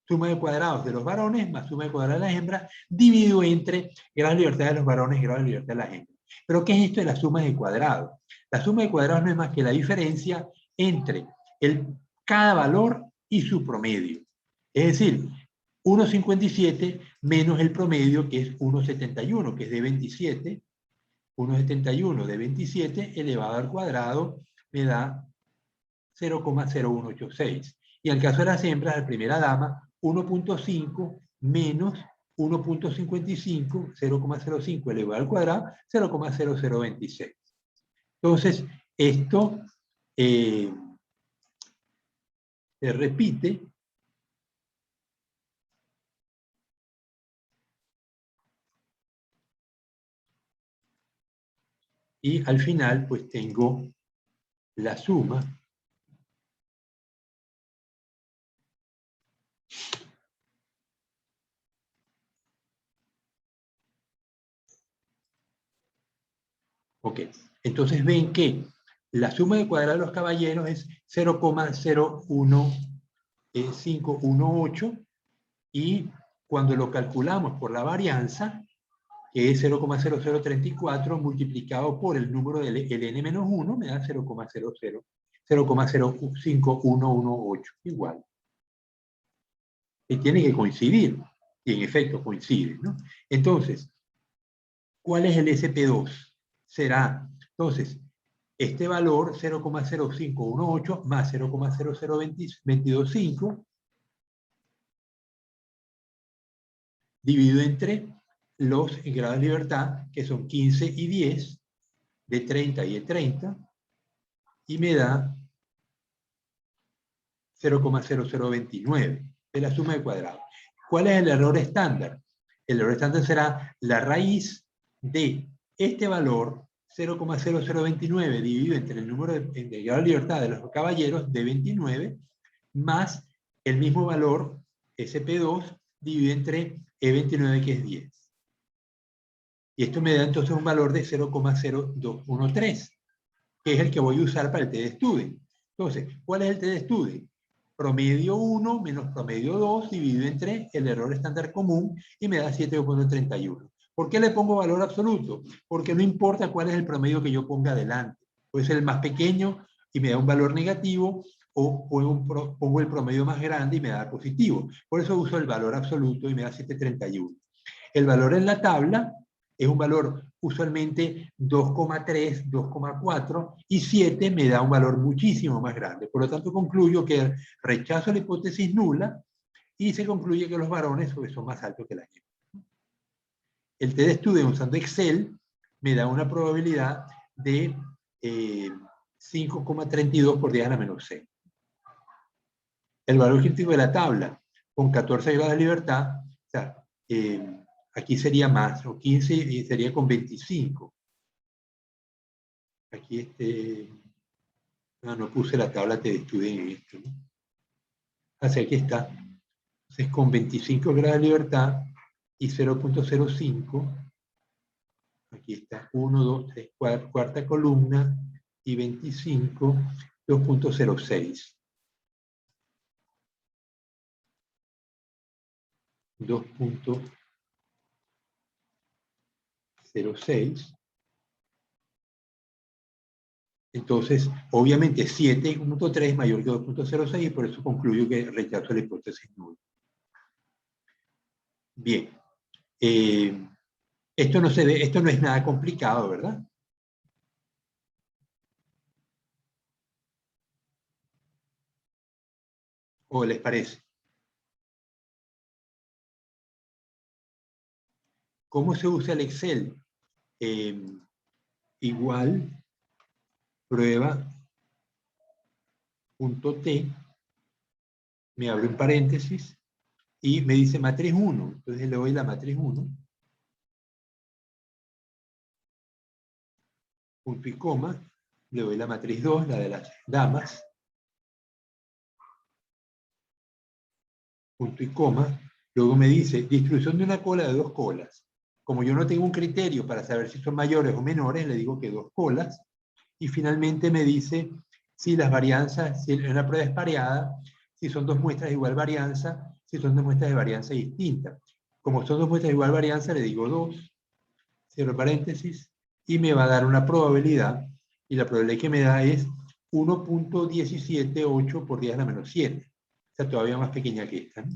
Suma de cuadrados de los varones más suma de cuadrados de las hembras, dividido entre grado de libertad de los varones y grado de libertad de las hembras. ¿Pero qué es esto de la suma de cuadrados? La suma de cuadrados no es más que la diferencia entre cada valor y su promedio. Es decir, 1,57 menos el promedio, que es 1,71, que es de 27. 1,71 de 27 elevado al cuadrado me da 0,0186. Y en el caso de las hembras, la primera dama, 1,5 menos 1,55, 0,05 elevado al cuadrado, 0,0026. Entonces, esto se repite y al final pues tengo la suma ok, entonces ven que la suma de cuadrados de los caballeros es 0,01518 y cuando lo calculamos por la varianza, que es 0,0034 multiplicado por el número del n-1, me da 0,05118, igual. Y tiene que coincidir, y en efecto coincide, ¿no? Entonces, ¿cuál es el SP2? Será, entonces, este valor 0,0518 más 0,00225 dividido entre los grados de libertad, que son 15 y 10, de 30 y de 30, y me da 0,0029 de la suma de cuadrados. ¿Cuál es el error estándar? El error estándar será la raíz de este valor 0,0029 dividido entre el número de grado de libertad de los caballeros de 29 más el mismo valor SP2 dividido entre E29 que es 10. Y esto me da entonces un valor de 0,0213, que es el que voy a usar para el TDStudent. Entonces, ¿cuál es el TDStudent? Promedio 1 menos promedio 2 dividido entre el error estándar común y me da 7,31. ¿Por qué le pongo valor absoluto? Porque no importa cuál es el promedio que yo ponga adelante. Puede ser el más pequeño y me da un valor negativo, pongo el promedio más grande y me da positivo. Por eso uso el valor absoluto y me da 731. El valor en la tabla es un valor usualmente 2,3, 2,4 y 7 me da un valor muchísimo más grande. Por lo tanto, concluyo que rechazo la hipótesis nula y se concluye que los varones son más altos que las hembras. El test de estudio usando Excel me da una probabilidad de 5,32 por 10 a la menos 6. El valor crítico de la tabla, con 14 grados de libertad, o sea, aquí sería más, o 15 y sería con 25. Aquí no puse la tabla de estudio en esto, ¿no? Así aquí está. Entonces con 25 grados de libertad y 0,05, aquí está 1, 2, 3, cuarta columna y 25, 2,06. 2,06. Entonces, obviamente 7,3 es mayor que 2,06 y por eso concluyo que rechazo la hipótesis nula. Bien. Esto no es nada complicado, ¿verdad? ¿O les parece? ¿Cómo se usa el Excel? Igual prueba.t, me abre un paréntesis y me dice matriz 1. Entonces le doy la matriz 1. Punto y coma. Le doy la matriz 2, la de las damas. Punto y coma. Luego me dice distribución de una cola de 2 colas. Como yo no tengo un criterio para saber si son mayores o menores, le digo que 2 colas. Y finalmente me dice si las varianzas, si una prueba es pareada, si son 2 muestras de igual varianza, si son 2 muestras de varianza distinta. Como son 2 muestras de igual varianza, le digo 2, cierro paréntesis, y me va a dar una probabilidad, y la probabilidad que me da es 1,178 por 10 a la menos 7. O sea, todavía más pequeña que esta, ¿no?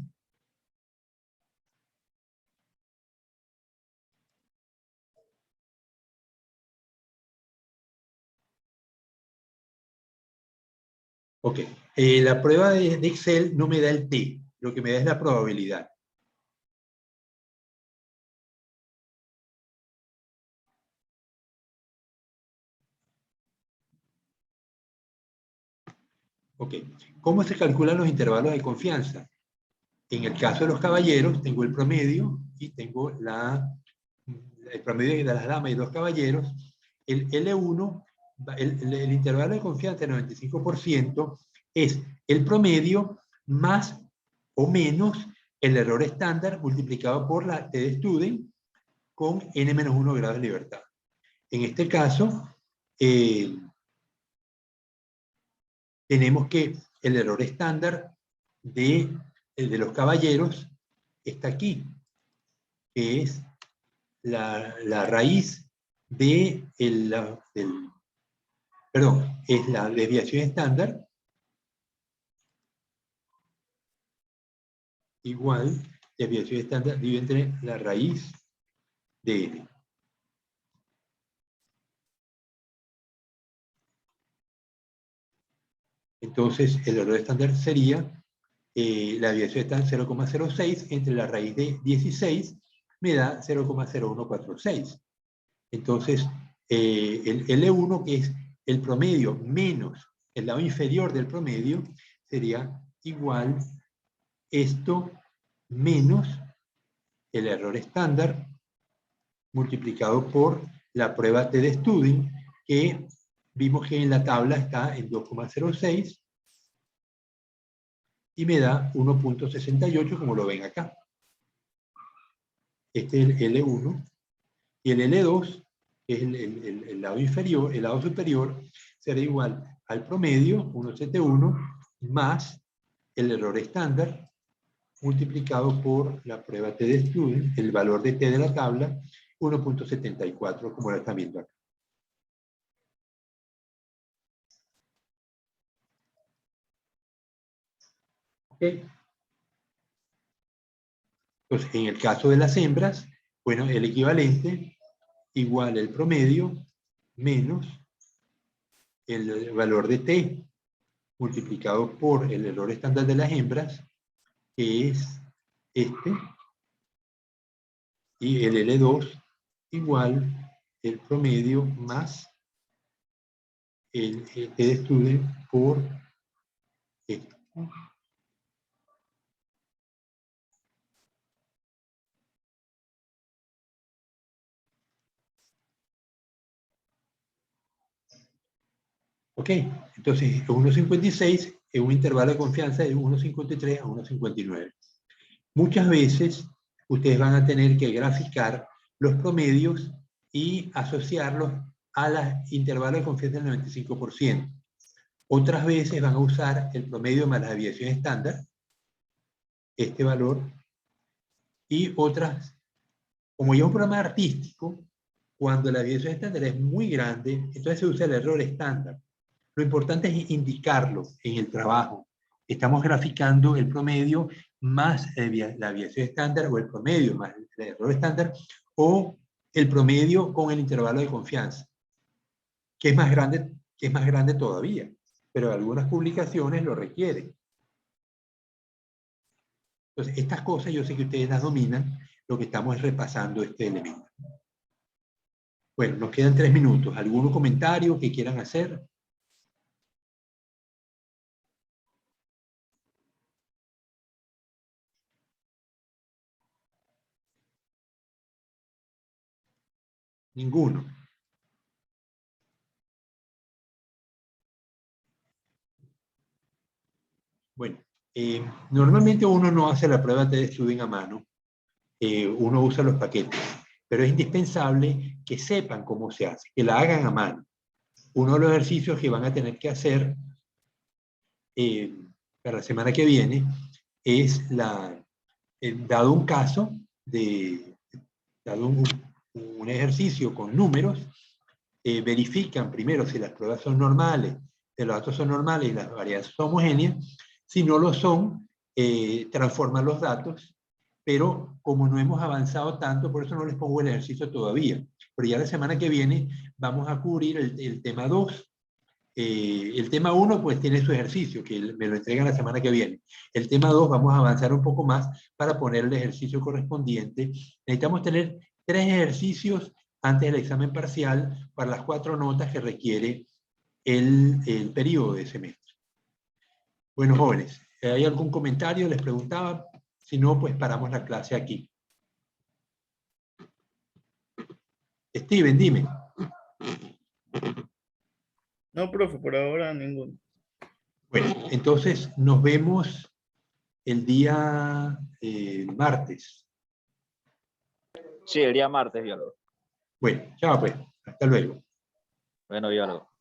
Ok, la prueba de Excel no me da el T, lo que me da es la probabilidad. Ok, ¿cómo se calculan los intervalos de confianza? En el caso de los caballeros, tengo el promedio y tengo el promedio de las damas y los caballeros. El L1, el intervalo de confianza del 95% es el promedio más o menos el error estándar multiplicado por la T de Student con n-1 grados de libertad. En este caso, tenemos que el error estándar de los caballeros está aquí, que es la raíz es la desviación estándar igual desviación estándar dividido entre la raíz de n. Entonces, el error estándar sería la desviación estándar 0,06 entre la raíz de 16 me da 0,0146. Entonces, el L1, que es el promedio menos el lado inferior del promedio, sería igual esto menos el error estándar multiplicado por la prueba T de Student, que vimos que en la tabla está en 2,06 y me da 1,68 como lo ven acá. Este es el L1 y el L2, que es el lado inferior, el lado superior, será igual al promedio, 1,71, más el error estándar multiplicado por la prueba T de Student, el valor de T de la tabla, 1,74, como lo están viendo acá. Entonces, en el caso de las hembras, bueno, el equivalente igual el promedio menos el valor de T multiplicado por el error estándar de las hembras, que es este, y el L2 igual el promedio más el T de student por esto. Ok, entonces 1,56 es un intervalo de confianza de 1,53 a 1,59. Muchas veces ustedes van a tener que graficar los promedios y asociarlos a los intervalos de confianza del 95%. Otras veces van a usar el promedio más la desviación estándar, este valor, y otras, como ya es un programa artístico, cuando la desviación estándar es muy grande, entonces se usa el error estándar. Lo importante es indicarlo en el trabajo. Estamos graficando el promedio más la desviación estándar, o el promedio más el error estándar, o el promedio con el intervalo de confianza, que es más grande todavía, pero algunas publicaciones lo requieren. Entonces, estas cosas yo sé que ustedes las dominan, lo que estamos es repasando este elemento. Bueno, nos quedan 3 minutos. ¿Algún comentario que quieran hacer? Ninguno. Bueno, normalmente uno no hace la prueba de student a mano, uno usa los paquetes, pero es indispensable que sepan cómo se hace, que la hagan a mano. Uno de los ejercicios que van a tener que hacer para la semana que viene es, dado un caso, dado un ejercicio con números, verifican primero si las pruebas son normales, si los datos son normales y las variables son homogéneas. Si no lo son, transforman los datos, pero como no hemos avanzado tanto, por eso no les pongo el ejercicio todavía. Pero ya la semana que viene vamos a cubrir el tema 2. El tema 1 pues tiene su ejercicio, que me lo entregan la semana que viene. El tema 2 vamos a avanzar un poco más para poner el ejercicio correspondiente. Necesitamos tener 3 ejercicios antes del examen parcial para las 4 notas que requiere el periodo de semestre. Bueno, jóvenes, ¿hay algún comentario? Les preguntaba. Si no, pues paramos la clase aquí. Steven, dime. No, profe, por ahora ninguno. Bueno, entonces nos vemos el día martes. Sí, el día martes, biólogo. Bueno, chao pues. Hasta luego. Bueno, biólogo.